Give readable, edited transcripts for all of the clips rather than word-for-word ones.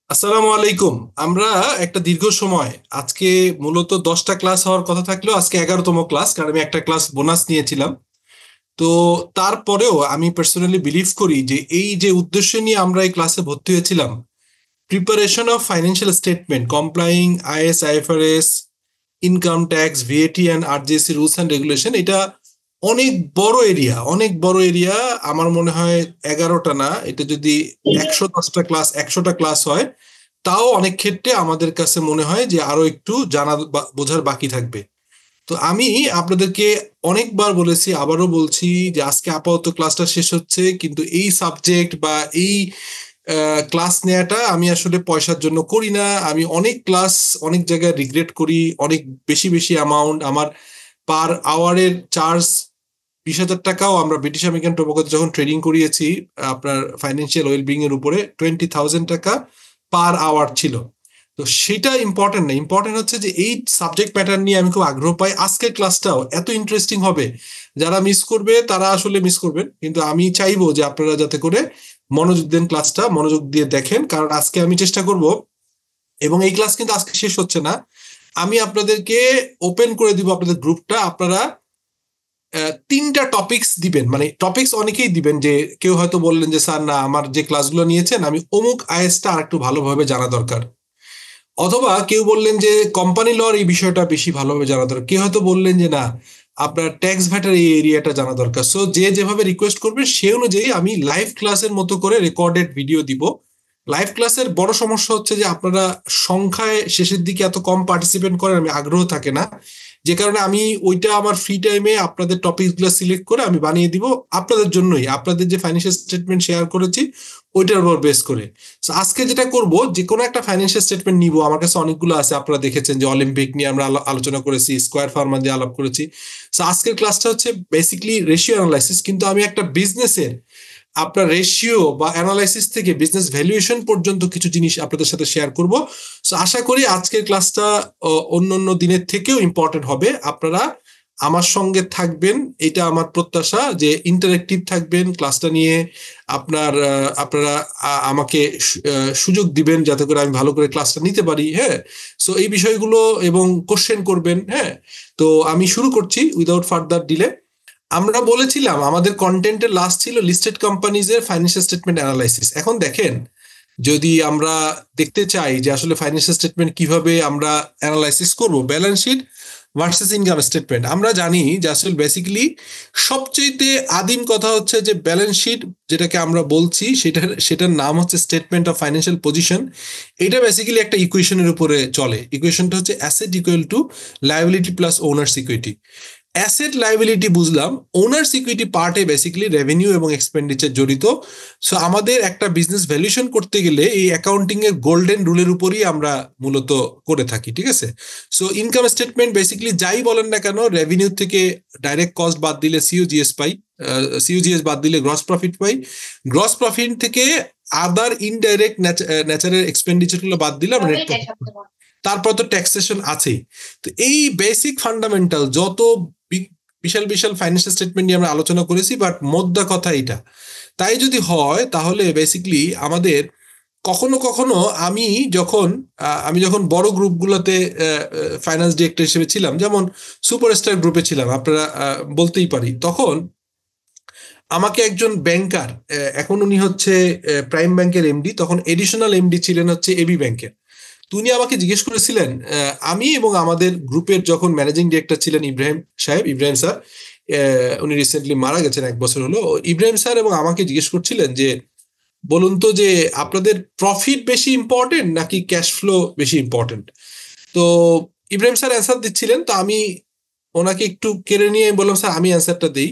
আসসালামু আলাইকুম। আমরা একটা দীর্ঘ সময় আজকে মূলত 10টা ক্লাস হওয়ার কথা থাকলেও আজকে 11তম ক্লাস, কারণ আমি একটা ক্লাস বোনাস নিয়েছিলাম। তো তারপরেও আমি পার্সোনালি বিলিভ করি যে এই যে উদ্দেশ্য নিয়ে আমরা এই ক্লাসে ভর্তি হয়েছিলাম, preparation of financial statement complying IAS IFRS, income tax, VAT and RJSC rules and regulation, এটা অনেক বড় এরিয়া, অনেক বড় এরিয়া। আমার মনে হয় 11টা না, এটা যদি 110টা ক্লাস, 100টা ক্লাস হয়, তাও অনেক ক্ষেত্রে আমাদের কাছে মনে হয় যে আরো একটু জানা বোঝার বাকি থাকবে। তো আমি আপনাদেরকে অনেকবার বলেছি, আবারও বলছি যে আজকে আপাতত ক্লাসটা শেষ হচ্ছে, কিন্তু এই সাবজেক্ট বা এই ক্লাস নেওয়াটা আমি আসলে পয়সার জন্য করি না। আমি অনেক ক্লাস অনেক জায়গায় রিগ্রেট করি, অনেক বেশি বেশি অ্যামাউন্ট আমার পার আওয়ারের চার্জ 20,000 টাকাও আমরা ব্রিটিশ আমেরিকান টোবাকোতে যখন ট্রেনিং করিয়েছি আপনার ফাইন্যান্সিয়াল ওয়েলবিং এর উপরে 20,000 টাকা পার আওয়ার ছিল। তো সেটা ইম্পর্টেন্ট না, ইম্পর্টেন্ট হচ্ছে যে এই সাবজেক্ট ম্যাটার নিয়ে আমি খুব আগ্রহ পাই। আজকের ক্লাসটাও এত ইন্টারেস্টিং হবে, যারা মিস করবে তারা আসলে মিস করবেন, কিন্তু আমি চাইবো যে আপনারা যাতে করে মনোযোগ দেন, ক্লাসটা মনোযোগ দিয়ে দেখেন, কারণ আজকে আমি চেষ্টা করব, এবং এই ক্লাস কিন্তু আজকে শেষ হচ্ছে না, আমি আপনাদেরকে ওপেন করে দিব আপনাদের গ্রুপটা। আপনারা 3টা টপিকস দিবেন, মানে টপিকস অনেকেই দিবেন, যে কেউ হয়তো বললেন যে স্যার না, আমার যে ক্লাসগুলো নিয়েছেন আমি অমুক আইএসটা আর একটু ভালোভাবে জানা দরকার, অথবা কেউ বললেন যে কোম্পানি লর এই বিষয়টা বেশি ভালোভাবে জানা দরকার, কেউ হয়তো বললেন যে না, আপনার ট্যাক্স ভ্যাটের এই এরিয়াটা জানা দরকার। সো যে যেভাবে রিকোয়েস্ট করবে সে অনুযায়ী আমি লাইভ ক্লাসের মতো করে রেকর্ডেড ভিডিও দিব। লাইভ ক্লাসের বড় সমস্যা হচ্ছে যে আপনারা সংখ্যায় শেষের দিকে এত কম পার্টিসিপেট করেন, আমি আগ্রহ থাকে না, যে কারণে আমি ওইটা আমার ফ্রি টাইমে আপনাদের টপিকগুলো সিলেক্ট করে আমি বানিয়ে দিব আপনাদের জন্যই, আপনাদের যে ফাইন্যান্সিয়াল স্টেটমেন্ট শেয়ার করেছি ওইটার উপর বেস করে। So, আজকে যেটা করব, যে কোনো একটা ফাইন্যান্সিয়াল স্টেটমেন্ট নিব, আমার কাছে অনেকগুলো আছে, আপনারা দেখেছেন যে অলিম্পিক নিয়ে আমরা আলোচনা করেছি, স্কোয়ার ফার্মা দিয়ে আলাপ করেছি। সো আজকের ক্লাসটা হচ্ছে বেসিকলি রেশিও অ্যানালাইসিস, কিন্তু আমি একটা বিজনেসের আপনার রেশিও বা অ্যানালাইসিস থেকে বিজনেস ভ্যালুয়েশন পর্যন্ত কিছু জিনিস আপনাদের সাথে শেয়ার করব। সো আশা করি আজকের ক্লাসটা অন্য অন্য দিনের থেকেও ইম্পর্টেন্ট হবে। আপনারা আমার সঙ্গে থাকবেন, এটা আমার প্রত্যাশা, যে ইন্টারেক্টিভ থাকবেন ক্লাসটা নিয়ে। আপনারা আমাকে সুযোগ দিবেন যাতে করে আমি ভালো করে ক্লাসটা নিতে পারি। হ্যাঁ, সো এই বিষয়গুলো এবং কোশ্চেন করবেন। হ্যাঁ, তো আমি শুরু করছি উইদাউট ফার্দার ডিলে। আমরা বলেছিলাম আমাদের কন্টেন্টের লাস্ট ছিল লিস্টেড কোম্পানিজ এর ফাইন্যান্সিয়াল স্টেটমেন্ট অ্যানালাইসিস। এখন দেখেন, যদি আমরা দেখতে চাই যে আসলে ফাইন্যান্সিয়াল স্টেটমেন্ট কিভাবে আমরা অ্যানালাইসিস করব, balance sheet versus income statement, আমরা জানি যে আসলে বেসিক্যালি সবচেয়ে আদিম কথা হচ্ছে যে ব্যালেন্স শিট যেটাকে আমরা বলছি সেটার নাম হচ্ছে স্টেটমেন্ট অফ ফাইন্যান্সিয়াল পজিশন। এটা বেসিক্যালি একটা ইকুয়েশনের উপরে চলে। ইকুয়েশনটা হচ্ছে asset equal to liability plus owners equity. Asset liability বুঝলাম, ওনার্স ইকুইটি পার্টে বেসিক্যালি রেভিনিউ এবং এক্সপেন্ডিচার জড়িত। সো আমাদের একটা বিজনেস ভ্যালুয়েশন করতে গেলে এই অ্যাকাউন্টিং এর গোল্ডেন রুলের উপরই আমরা মূলত করে থাকি, ঠিক আছে। সো ইনকাম স্টেটমেন্ট বেসিক্যালি যাই বলেন না কেন, রেভিনিউ থেকে ডাইরেক্ট কস্ট বাদ দিলে সিওজিএস পাই, সিওজিএস বাদ দিলে গ্রস প্রফিট পাই, গ্রস প্রফিট থেকে আদার ইনডাইরেক্ট ন্যাচারাল এক্সপেন্ডিচার গুলো বাদ দিলে আমরা নেট প্রফিট পাই। তারপর তো ট্যাক্সেশন আছেই। তো এই বেসিক ফান্ডামেন্টাল যত বিশাল বিশাল ফাইন্যান্সিয়াল স্টেটমেন্ট নিয়ে আমরা আলোচনা করেছি, বাট মোদ্দা কথা এটা। তাই যদি হয় তাহলে বেসিক্যালি আমাদের কখনো কখনো আমি যখন বড় গ্রুপগুলোতে ফাইন্যান্স ডিরেক্টর হিসেবে ছিলাম, যেমন সুপারস্টার গ্রুপে ছিলাম, আপনারা বলতেই পারি, তখন আমাকে একজন ব্যাংকার, এখন উনি হচ্ছে প্রাইম ব্যাংকের এমডি, তখন এডিশনাল এমডি ছিলেন হচ্ছে এবি ব্যাংকের। উনি আমাকে জিজ্ঞেস করেছিলেন, আমি এবং আমাদের গ্রুপের যখন ম্যানেজিং ডিরেক্টর ছিলেন ইব্রাহিম স্যার, উনি রিসেন্টলি মারা গেছেন, 1 বছর হলো। ইব্রাহিম স্যার এবং আমাকে জিজ্ঞেস করছিলেন যে বলুন তো যে আপনাদের প্রফিট বেশি ইম্পর্টেন্ট নাকি ক্যাশ ফ্লো বেশি ইম্পর্টেন্ট। তো ইব্রাহিম স্যার অ্যান্সার দিচ্ছিলেন, তো আমি ওনাকে একটু কেড়ে নিয়ে বললাম স্যার আমি অ্যান্সারটা দিই।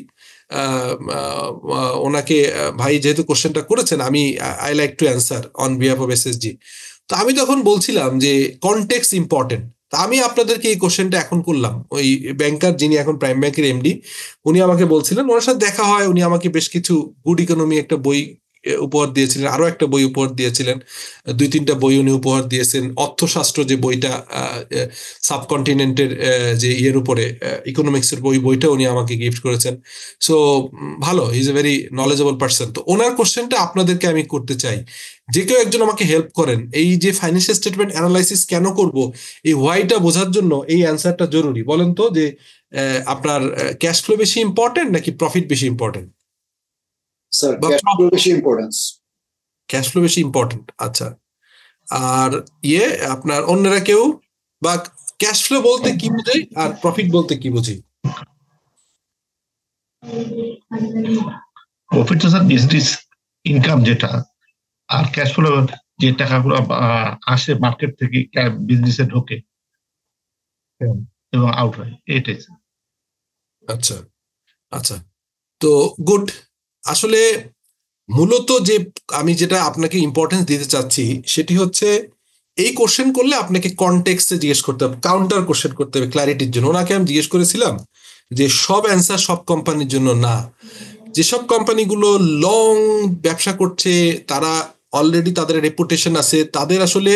ওনাকে, ভাই যেহেতু কোশ্চেনটা করেছেন, আমি I like to answer on behalf of SSG. তো আমি তখন বলছিলাম যে কনটেক্সট ইম্পর্টেন্ট। তা আমি আপনাদেরকে এই কোশ্চেনটা এখন করলাম। ওই ব্যাংকার যিনি এখন প্রাইম ব্যাংকের এমডি, উনি আমাকে বলছিলেন, ওনার সাথে দেখা হয়, উনি আমাকে বেশ কিছু গুড ইকোনমি একটা বই উপহার দিয়েছিলেন, আরো একটা বই উপহার দিয়েছিলেন, 2-3টা বই উনি উপহার দিয়েছেন। অর্থশাস্ত্র যে বইটা সাবকন্টিনেন্টের যে ইয়ের উপরে ইকোনমিক্সের বইটা উনি আমাকে গিফট করেছেন। সো ভালো, is a very knowledgeable person. তো ওনার কোশ্চেনটা আপনাদেরকে আমি করতে চাই, যে কেউ একজন আমাকে হেল্প করেন, এই যে ফাইন্যান্সিয়াল স্টেটমেন্ট অ্যানালাইসিস কেন করব, এই হোয়াইটা বোঝার জন্য এই অ্যান্সারটা জরুরি। বলেন তো যে আপনার ক্যাশ ফ্লো বেশি ইম্পর্টেন্ট নাকি প্রফিট বেশি ইম্পর্টেন্ট? স্যার ক্যাশ ফ্লো বেশি ইম্পর্টেন্স। ক্যাশ ফ্লো বেশি ইম্পর্টেন্ট, আচ্ছা। আর আপনার অন্যরা কেউ, বা ক্যাশ ফ্লো বলতে কি বুঝে আর প্রফিট বলতে কি বুঝি? প্রফিট তো স্যার বিজনেস ইনকাম যেটা, আর ক্যাশ ফ্লো যে টাকাগুলো আসে মার্কেট থেকে বিজনেসে ঢোকে এবং আউট হয়, এটাই। আচ্ছা আচ্ছা, তো গুড। আসলে মূলত যে আমি যেটা আপনাকে ইম্পর্টেন্স দিতে চাচ্ছি সেটি হচ্ছে, এই কোশ্চেন করলে আপনাকে কনটেক্সটে জিজ্ঞেস করতে হবে, কাউন্টার কোশ্চেন করতে হবে ক্ল্যারিটির জন্য। ওনাকে আমি জিজ্ঞেস করেছিলাম যে সব অ্যান্সার সব কোম্পানির জন্য না, যেসব কোম্পানিগুলো লং ব্যবসা করছে, তারা অলরেডি তাদের রেপুটেশন আছে, তাদের আসলে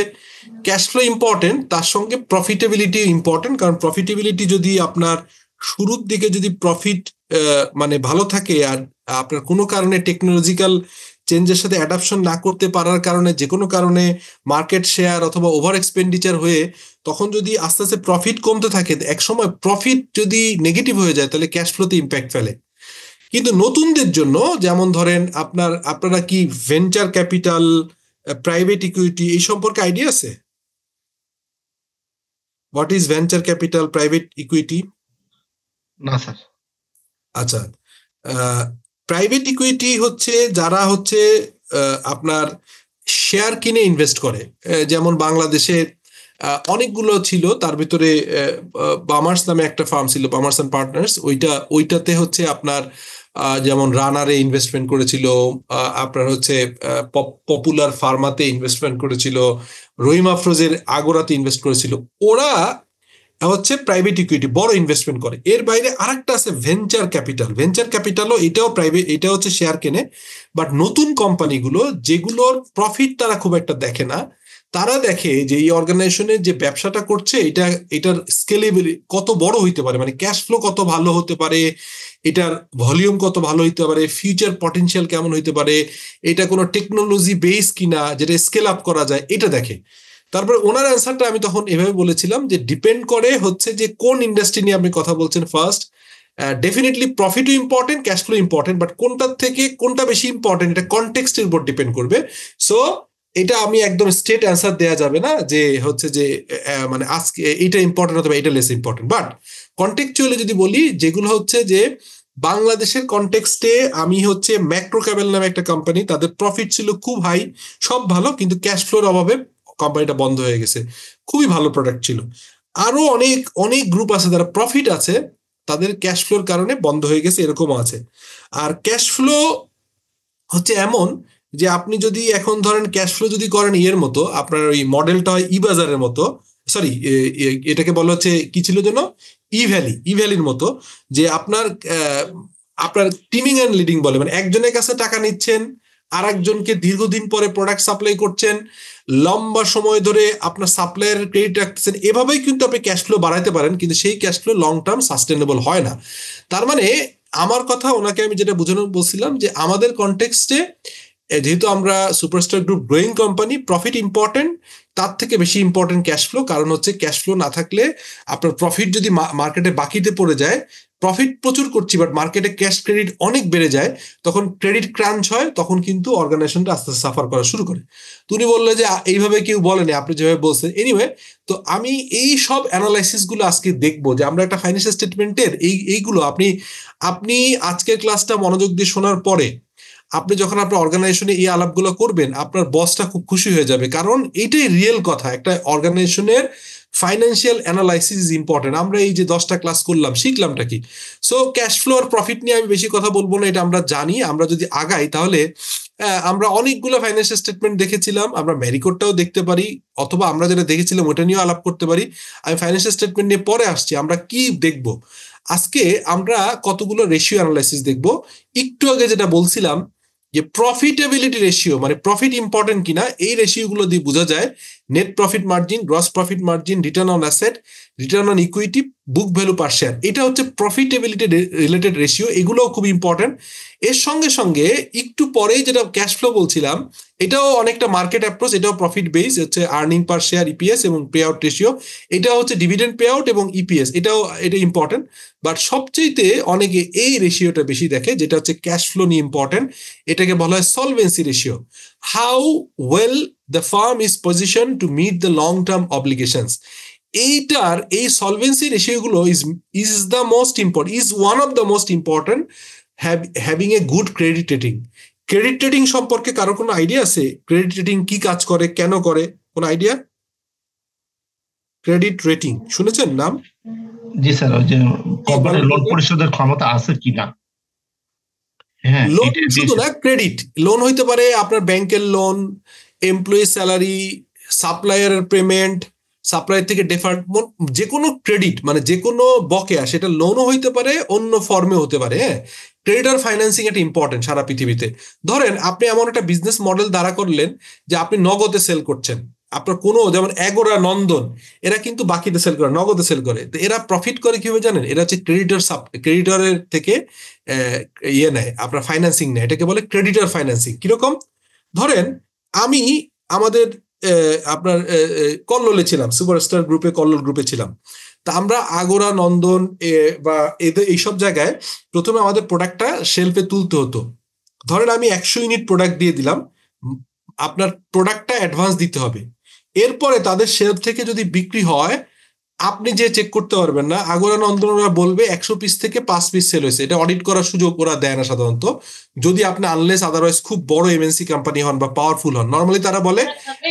ক্যাশ ফ্লো ইম্পর্টেন্ট, তার সঙ্গে প্রফিটেবিলিটি ইম্পর্টেন্ট। কারণ প্রফিটেবিলিটি যদি আপনার শুরুর দিকে যদি প্রফিট মানে ভালো থাকে, আর আপনার কোনো কারণে টেকনোলজিক্যাল চেঞ্জের সাথে অ্যাডাপশন না করতে পারার কারণে, যে কোনো কারণে মার্কেট শেয়ার অথবা ওভার এক্সপেন্ডিচার হয়ে তখন যদি আস্তে আস্তে প্রফিট কমতে থাকে, একসময় প্রফিট যদি নেগেটিভ হয়ে যায় তাহলে ক্যাশ ফ্লোতে ইম্প্যাক্ট ফেলে। কিন্তু নতুনদের জন্য, যেমন ধরেন আপনারা কি ভেঞ্চার ক্যাপিটাল, প্রাইভেট ইকুইটি এই সম্পর্কে আইডিয়া আছে? What is venture capital, private equity? না স্যার। আচ্ছা, প্রাইভেট ইকুইটি হচ্ছে যারা হচ্ছে আপনার শেয়ার কিনে ইনভেস্ট করে। যেমন বাংলাদেশে অনেকগুলো ছিল, তার ভিতরে বামার্স নামে একটা ফার্ম ছিল, বামার্স অ্যান্ড পার্টনার্স। ওইটাতে হচ্ছে আপনার যেমন রানারে ইনভেস্টমেন্ট করেছিল, আপনার হচ্ছে পপুলার ফার্মাতে ইনভেস্টমেন্ট করেছিল, রহিম আফরোজের আগোরাতে ইনভেস্ট করেছিল। ওরা হচ্ছে প্রাইভেট ইকুইটি, বড় ইনভেস্টমেন্ট করে। এর বাইরে আরেকটা আছে ভেঞ্চার ক্যাপিটাল। ভেঞ্চার ক্যাপিটালও এটাও প্রাইভেট, এটা হচ্ছে শেয়ার কেনে। বাট নতুন কোম্পানিগুলো যেগুলোর প্রফিট তারা খুব একটা দেখে না, তারা দেখে যে এই অর্গানাইজেশনের যে ব্যবসাটা করছে এটার স্কেলেবিলিটি কত বড় হইতে পারে, মানে ক্যাশ ফ্লো কত ভালো হতে পারে, এটার ভলিউম কত ভালো হইতে পারে, ফিউচার পটেনশিয়াল কেমন হইতে পারে, এটা কোনো টেকনোলজি বেস কিনা যেটা স্কেল আপ করা যায়, এটা দেখে। তারপরে ওনার অ্যান্সারটা আমি তখন এভাবে বলেছিলাম যে ডিপেন্ড করে হচ্ছে যে কোন ইন্ডাস্ট্রি নিয়ে আপনি কথা বলছেন। ফার্স্ট, ডেফিনেটলি প্রফিটও important, cash flow important, but কোনটার থেকে কোনটা বেশি ইম্পর্টেন্ট এটা কনটেক্সটের উপর ডিপেন্ড করবে। সো এটা আমি একদম স্ট্রেট অ্যান্সার দেওয়া যাবে না যে হচ্ছে যে মানে আজকে এটা ইম্পর্টেন্ট অথবা এটা লেস ইম্পর্টেন্ট। বাট কনটেক্সচুয়ালি যদি বলি, যেগুলো হচ্ছে যে বাংলাদেশের কনটেক্সটে, আমি হচ্ছে ম্যাক্রো ক্যাবেল নামে একটা কোম্পানি, তাদের প্রফিট ছিল খুব হাই, সব ভালো, কিন্তু ক্যাশ ফ্লোর অভাবে কোম্পানিটা বন্ধ হয়ে গেছে। খুবই ভালো প্রোডাক্ট ছিল। আরো অনেক অনেক গ্রুপ আছে যারা প্রফিট আছে, তাদের ক্যাশ ফ্লোর কারণে বন্ধ হয়ে গেছে, এরকমও আছে। আর ক্যাশ ফ্লো হচ্ছে এমন যে আপনি যদি এখন ধরেন ক্যাশ ফ্লো যদি করেন ইয়ের মতো, আপনার ওই মডেলটা হয় ই বাজারের মতো, সরি এটাকে বলা হচ্ছে কি ছিল যেন, ই ভ্যালির মতো, যে আপনার টিমিং অ্যান্ড লিডিং বলে, মানে একজনের কাছে টাকা নিচ্ছেন, আর একজনকে দীর্ঘদিন পরে প্রোডাক্ট সাপ্লাই করছেন, লম্বা সময় ধরে আপনার সাপ্লায়ারের ক্রেডিট রাখতেছেন। এভাবেই কিন্তু আপনি ক্যাশ ফ্লো বাড়াইতে পারেন, কিন্তু সেই cash flow long term sustainable হয় না। তার মানে আমার কথা, ওনাকে আমি যেটা বোঝানো বলছিলাম যে আমাদের কনটেক্সটে যেহেতু আমরা superstar group growing company, profit important, তার থেকে বেশি ইম্পর্টেন্ট ক্যাশ ফ্লো। কারণ হচ্ছে ক্যাশ ফ্লো না থাকলে আপনার প্রফিট যদি মার্কেটে বাকিতে পড়ে যায়, প্রফিট প্রচুর করছি বাট মার্কেটে ক্যাশ ক্রেডিট অনেক বেড়ে যায়, তখন ক্রেডিট ক্রাঞ্চ হয়, তখন কিন্তু অর্গানাইজেশনটা আস্তে আস্তে সাফার করা শুরু করে। তুমি বললে যে এইভাবে কেউ বলেনি, আপনি যেভাবে বলছেন। এনিওয়ে, তো আমি এই সব অ্যানালাইসিস গুলো আজকে দেখবো, যে আমরা একটা ফাইন্যান্সিয়াল স্টেটমেন্টের এইগুলো আপনি আজকের ক্লাসটা মনোযোগ দিয়ে শোনার পরে আপনি যখন আপনার অর্গানাইজেশনে এই আলাপগুলো করবেন, আপনার বসটা খুব খুশি হয়ে যাবে। কারণ এইটাই রিয়েল কথা, একটা অর্গানাইজেশনের ফাইন্যান্সিয়াল অ্যানালাইসিস ইজ ইম্পর্টেন্ট। আমরা এই যে 10টা ক্লাস করলাম, শিখলামটা কি? সো ক্যাশ ফ্লো আর প্রফিট নিয়ে আমি বেশি কথা বলবো না, এটা আমরা জানি। আমরা যদি আগাই তাহলে আমরা অনেকগুলো ফাইন্যান্সিয়াল স্টেটমেন্ট দেখেছিলাম, আমরা ম্যারিকোডটাও দেখতে পারি, অথবা আমরা যেটা দেখেছিলাম ওটা নিয়েও আলাপ করতে পারি। আমি ফাইন্যান্সিয়াল স্টেটমেন্ট নিয়ে পরে আসছি। আমরা কি দেখব আজকে? আমরা কতগুলো রেশিও অ্যানালাইসিস দেখব। একটু আগে যেটা বলছিলাম যে প্রফিটেবিলিটি রেশিও মানে প্রফিট ইম্পর্টেন্ট কিনা, এই রেশিওগুলো দিয়ে বোঝা যায় net profit margin, gross profit margin, return on asset, return on equity, book value per share. এটা হচ্ছে প্রফিটেবিলিটি রিলেটেড রেশিও, এগুলোও খুব ইম্পর্টেন্ট। এর সঙ্গে সঙ্গে একটু পরেই যেটা ক্যাশ ফ্লো বলছিলাম, এটাও অনেকটা মার্কেট অ্যাপ্রোচ, এটাও প্রফিট বেস, হচ্ছে আর্নিং পার শেয়ার, ইপিএস এবং পে আউট রেশিও। এটাও হচ্ছে ডিভিডেন্ড পে আউট এবং ইপিএস, এটা ইম্পর্টেন্ট। বাট সবচেয়ে অনেকে এই রেশিওটা বেশি দেখে, যেটা হচ্ছে ক্যাশ ফ্লো নিয়ে ইম্পর্টেন্ট। এটাকে বলা হয় solvency ratio, how well the firm is position to meet the long term obligations. এই সলভেন্সি রেশিওগুলো is the most important, is one of the most important having a good credit rating. Credit rating সম্পর্কে কারো কোনো idea আছে? Credit rating কি কাজ করে, কেন করে, কোন আইডিয়া? ক্রেডিট রেটিং শুনেছেন নাম? জি স্যার, ওই যে কোম্পানির লোন পরিশোধের ক্ষমতা আছে কিনা। হ্যাঁ, লোন শুধু না, ক্রেডিট লোন হইতে পারে আপনার ব্যাংকের লোন, এমপ্লয়ি স্যালারি, সাপ্লায়ারের পেমেন্ট, সাপ্লায়ার থেকে ডেফার্ড, যে কোনো ক্রেডিট মানে যে কোনো বকেয়া, সেটা লোনও হইতে পারে, অন্য ফর্মে হতে পারে। হ্যাঁ, ক্রেডিটার ফাইন্যান্সিং এটা ইম্পর্টেন্ট সারা পৃথিবীতে। ধরেন আপনি এমন একটা বিজনেস মডেল দাঁড়া করলেন যে আপনি নগদে সেল করছেন, আপনার কোনো, যেমন এগোরা, নন্দন, এরা কিন্তু বাকিতে সেল করে, নগদে সেল করে। তো এরা প্রফিট করে কিভাবে জানেন? এরা হচ্ছে ক্রেডিটরের থেকে নেয়, আপনার ফাইন্যান্সিং নেয়, এটাকে বলে ক্রেডিটর ফাইন্যান্সিং। কিরকম? ধরেন আমি আমাদের আপনার কল্লোলে ছিলাম, সুপারস্টার গ্রুপে, কল্লোল গ্রুপে ছিলাম। তা আমরা আগোরা, নন্দন বা এদের এইসব জায়গায় প্রথমে আমাদের প্রোডাক্টটা শেলফে তুলতে হতো। ধরেন আমি 100 ইউনিট প্রোডাক্ট দিয়ে দিলাম, আপনার প্রোডাক্টটা অ্যাডভান্স দিতে হবে। এরপরে তাদের শেলফ থেকে যদি বিক্রি হয়, আপনি যে চেক করতে পারবেন না, আগোরা, নন্দন ওরা বলবে 100 পিস থেকে 5 পিস সেল হয়েছে। এটা অডিট করার সুযোগ ওরা দেয় না সাধারণত, যদি আপনি আনলেস আদারওয়াইজ খুব বড় এমএনসি কোম্পানি হন বা পাওয়ারফুল হন। নর্মালি তারা বলে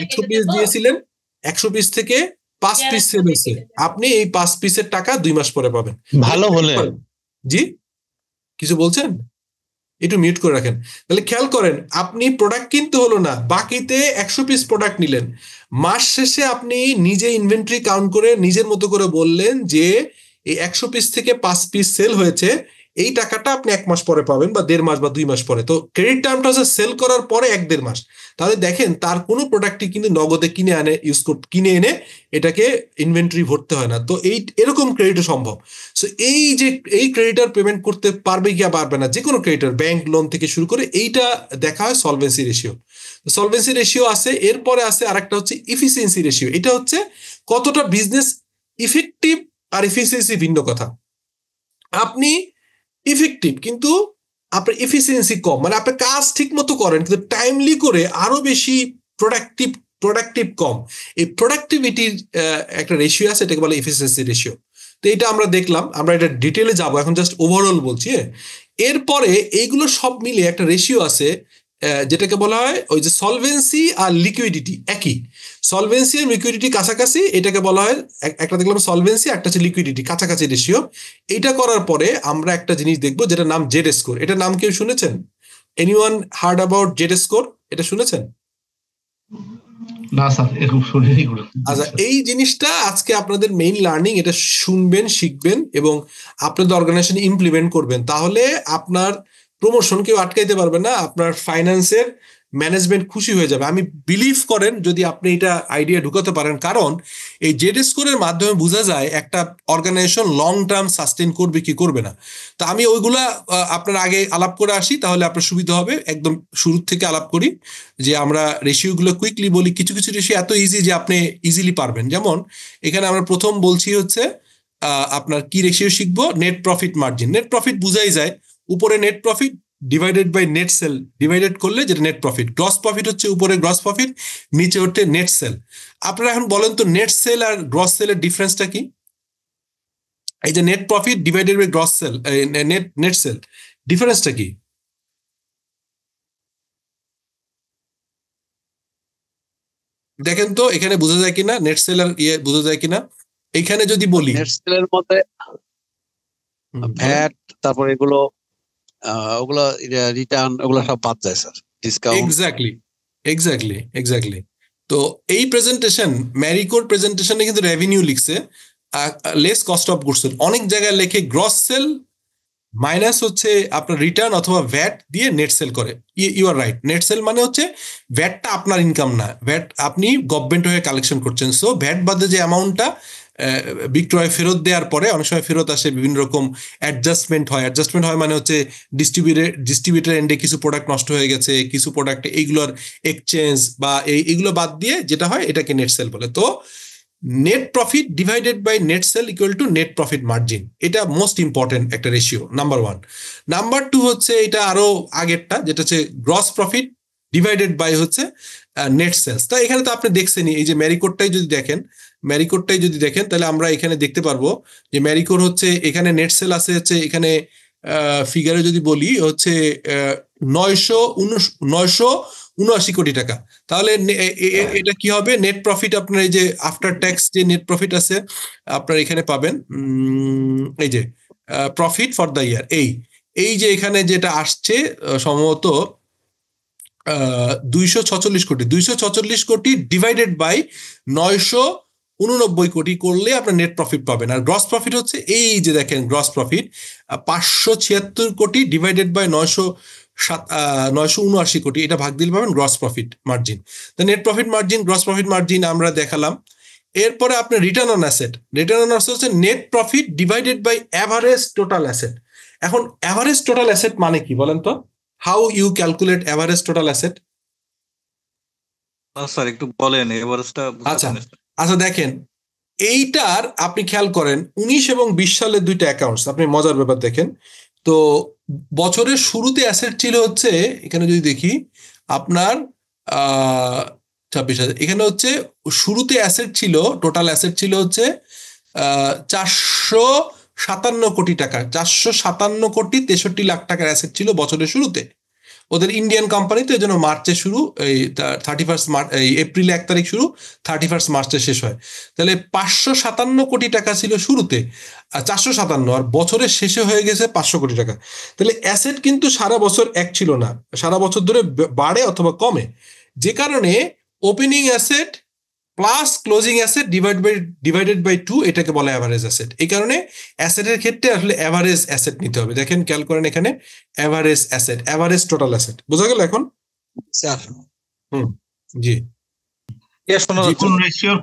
100 পিস দিয়েছিলেন, 100 পিস থেকে 5 পিস সেল হয়েছে, আপনি এই 5 পিসের টাকা 2 মাস পরে পাবেন। ভালো হলে। জি, কিছু বলছেন? একটু মিউট করে রাখেন। তাহলে খেয়াল করেন, আপনি প্রোডাক্ট কিনতে হলো না, বাকিতে 100 পিস প্রোডাক্ট নিলেন, মাস শেষে আপনি নিজে ইনভেন্টরি কাউন্ট করে নিজের মতো করে বললেন যে এই 100 পিস থেকে 5 পিস সেল হয়েছে, এই টাকাটা আপনি 1 মাস পরে পাবেন, বা 1.5 মাস বা 2 মাস পরে। তো ক্রেডিট টার্মটা হচ্ছে সেল করার পরে 1-1.5 মাস। তাহলে দেখেন, তার কোনো প্রোডাক্টই কিন্তু নগদে কিনে এনে এটাকে ইনভেন্টরি ভরতে হয় না। তো এরকম ক্রেডিটও সম্ভব। সো এই ক্রেডিটর পেমেন্ট করতে পারবে কি পারবে না, যে কোনো ক্রেডিটর, ব্যাংক লোন থেকে শুরু করে, এইটা দেখা হয় সলভেন্সি রেশিও। সলভেন্সি রেশিও আছে, এরপরে আছে আরেকটা হচ্ছে ইফিসিয়েন্সি রেশিও। এটা হচ্ছে কতটা বিজনেস ইফেক্টিভ, আর ইফিসিয়েন্সি ভিন্ন কথা। আপনি ইফেক্টিভ কিন্তু আপনার এফিসিয়েন্সি কম, মানে আপনি কাজ ঠিক মতো করেন কিন্তু টাইমলি করে আরো বেশি প্রোডাক্টিভ কম। এই প্রোডাক্টিভিটির একটা রেশিও আছে, এটাকে বলে এফিসিয়েন্সি রেশিও। তো এটা আমরা দেখলাম, আমরা এটা ডিটেলে যাবো, এখন জাস্ট ওভারঅল বলছি। এরপরে এইগুলো সব মিলে একটা রেশিও আছে, যেটাকে বলা হয় ওই যে সলভেন্সি আর লিকুইডিটি একই। সলভেন্সি আর লিকুইডিটি কাছাকাছি, এটাকে বলা হয়, একটা দেখলাম সলভেন্সি, একটা হচ্ছে লিকুইডিটি, কাছাকাছি রেশিও। এইটা করার পরে আমরা একটা জিনিস দেখবো, যেটা নাম জেড স্কোর। এটা নাম কেউ শুনেছেন? Anyone hard about Z score? এটা শুনেছেন? না স্যার, এরকম শুনিনি। আচ্ছা, এই জিনিসটা আজকে আপনাদের মেইন লার্নিং, এটা শুনবেন, শিখবেন এবং আপনাদের অর্গানাইজেশনে ইমপ্লিমেন্ট করবেন। তাহলে আপনার প্রমোশন কেউ আটকাইতে পারবে না, আপনার ফাইন্যান্সের ম্যানেজমেন্ট খুশি হয়ে যাবে। আমি বিলিভ করেন যদি আপনি এটা আইডিয়া ঢুকাতে পারেন, কারণ এই জেড স্কোরের মাধ্যমে বোঝা যায় একটা অর্গানাইজেশন লং টার্ম সাস্টেন করবে কি করবে না। তা আমি ওইগুলা আপনার আগে আলাপ করে আসি, তাহলে আপনার সুবিধা হবে। একদম শুরুর থেকে আলাপ করি, যে আমরা রেশিওগুলো কুইকলি বলি। কিছু কিছু রেশিও এত ইজি যে আপনি ইজিলি পারবেন। যেমন এখানে আমরা প্রথম বলছি হচ্ছে আপনার কি রেশিও শিখবো, net profit margin. Net profit বুঝাই যায়, উপরে net profit divided by net sale, divided করলে যেটা নেট প্রফিট। গ্রস প্রফিট হচ্ছে উপরে গ্রস প্রফিট, নিচে হচ্ছে নেট সেল। আপনারা এখন বলেন তো নেট সেল আর গ্রস সেলের ডিফারেন্সটা কি? এই যে net profit divided by gross sale, net sale, ডিফারেন্সটা কি? দেখেন তো এখানে বোঝা যায় কিনা, নেট সেল আর বোঝা যায় কিনা? এইখানে যদি বলি নেট সেলের মধ্যে ভ্যাট, তারপর এগুলো ওগুলো রিটার্ন, ওগুলো সব বাদ যায় স্যার, ডিসকাউন্ট। এক্স্যাক্টলি। তো এই প্রেজেন্টেশন, ম্যারিকোর প্রেজেন্টেশনে কিন্তু রেভিনিউ লিখছে লেস কস্ট অফ গুডস। অনেক জায়গায় লেখে গ্রস সেল মাইনাস হচ্ছে আপনার রিটার্ন অথবা ভ্যাট দিয়ে নেট সেল করে। You are right, net sale মানে হচ্ছে ভ্যাটটা আপনার ইনকাম না, ভ্যাট আপনি গভর্নমেন্ট হয়ে কালেকশন করছেন। সো ভ্যাট বাদে যে অ্যামাউন্টটা বিক্রয় ফেরত দেওয়ার পরে অনেক সময় ফেরত আসে, বিভিন্ন রকম অ্যাডজাস্টমেন্ট হয় মানে হচ্ছে ডিস্ট্রিবিউটার এন্ডে কিছু প্রোডাক্ট নষ্ট হয়ে গেছে, কিছু প্রোডাক্ট এইগুলোর এক্সচেঞ্জ বা এইগুলো বাদ দিয়ে যেটা হয় এটাকে নেট সেল বলে। তো net profit divided by net sale equal to net profit margin, এটা মোস্ট ইম্পর্টেন্ট একটা রেশিও, নাম্বার 1। নাম্বার 2 হচ্ছে এটা আরো আগেরটা, যেটা হচ্ছে গ্রস প্রফিট ডিভাইডেড বাই হচ্ছে নেট সেলস। তা এখানে তো আপনি দেখছেনই, এই যে ম্যারিকোডটাই যদি দেখেন তাহলে আমরা এখানে দেখতে পারবো যে ম্যারিকোড হচ্ছে এখানে নেট সেল আছে হচ্ছে এখানে ফিগারে যদি বলি হচ্ছে 979 কোটি টাকা। তাহলে এটা কি হবে, নেট প্রফিট আপনার এই যে আফটার ট্যাক্স যে নেট প্রফিট আছে আপনার এখানে পাবেন, এই যে প্রফিট ফর দ্য ইয়ার, এই যে এখানে যেটা আসছে সম্ভবত 246 কোটি ডিভাইডেড বাই 989 কোটি করলে আপনার নেট প্রফিট পাবেন। আর গ্রস প্রফিট হচ্ছে এই যে দেখেন গ্রস প্রফিট 576 কোটি ডিভাইডেড বাই 979 কোটি, এটা ভাগ দিলে পাবেন গ্রস প্রফিট মার্জিন। তো net profit margin, gross profit margin আমরা দেখালাম। এরপরে আপনার রিটার্ন অন অ্যাসেট হচ্ছে net profit divided by average total asset. এখন অ্যাভারেজ টোটাল অ্যাসেট মানে কি বলেন তো? How you calculate average total asset? Sir একটু বলেন এভারেজটা। আচ্ছা দেখেন, এইটার আপনি খেয়াল করেন 19 এবং 20 সালের দুইটা অ্যাকাউন্টস, আপনি মজার ব্যাপার দেখেন। তো বছরের শুরুতে অ্যাসেট ছিল হচ্ছে, এখানে যদি দেখি আপনার 26,000, এখানে হচ্ছে শুরুতে অ্যাসেট ছিল, টোটাল অ্যাসেট ছিল হচ্ছে 457 কোটি টাকা, 457 কোটি 63 লাখ টাকার অ্যাসেট ছিল বছরের শুরুতে। ওদের ইন্ডিয়ান কোম্পানি তো এই জন্য মার্চে শুরু, এই 31 মার্চ, এই এপ্রিলে 1 তারিখ শুরু, 31 মার্চে শেষ হয়। তাহলে 557 কোটি টাকা ছিল শুরুতে, 457, আর বছরের শেষে হয়ে গেছে 500 কোটি টাকা। তাহলে অ্যাসেট কিন্তু সারা বছর এক ছিল না, সারা বছর ধরে বাড়ে অথবা কমে, যে কারণে opening asset plus closing asset divided by 2 এটাকে বলে অ্যাভারেজ অ্যাসেট। এই কারণে অ্যাসেটের ক্ষেত্রে আসলে অ্যাভারেজ অ্যাসেট নিতে হবে। দেখেন খেয়াল করেন এখানে average asset, average total asset, বোঝা গেল এখন? স্যার জি, কোন রেশিওর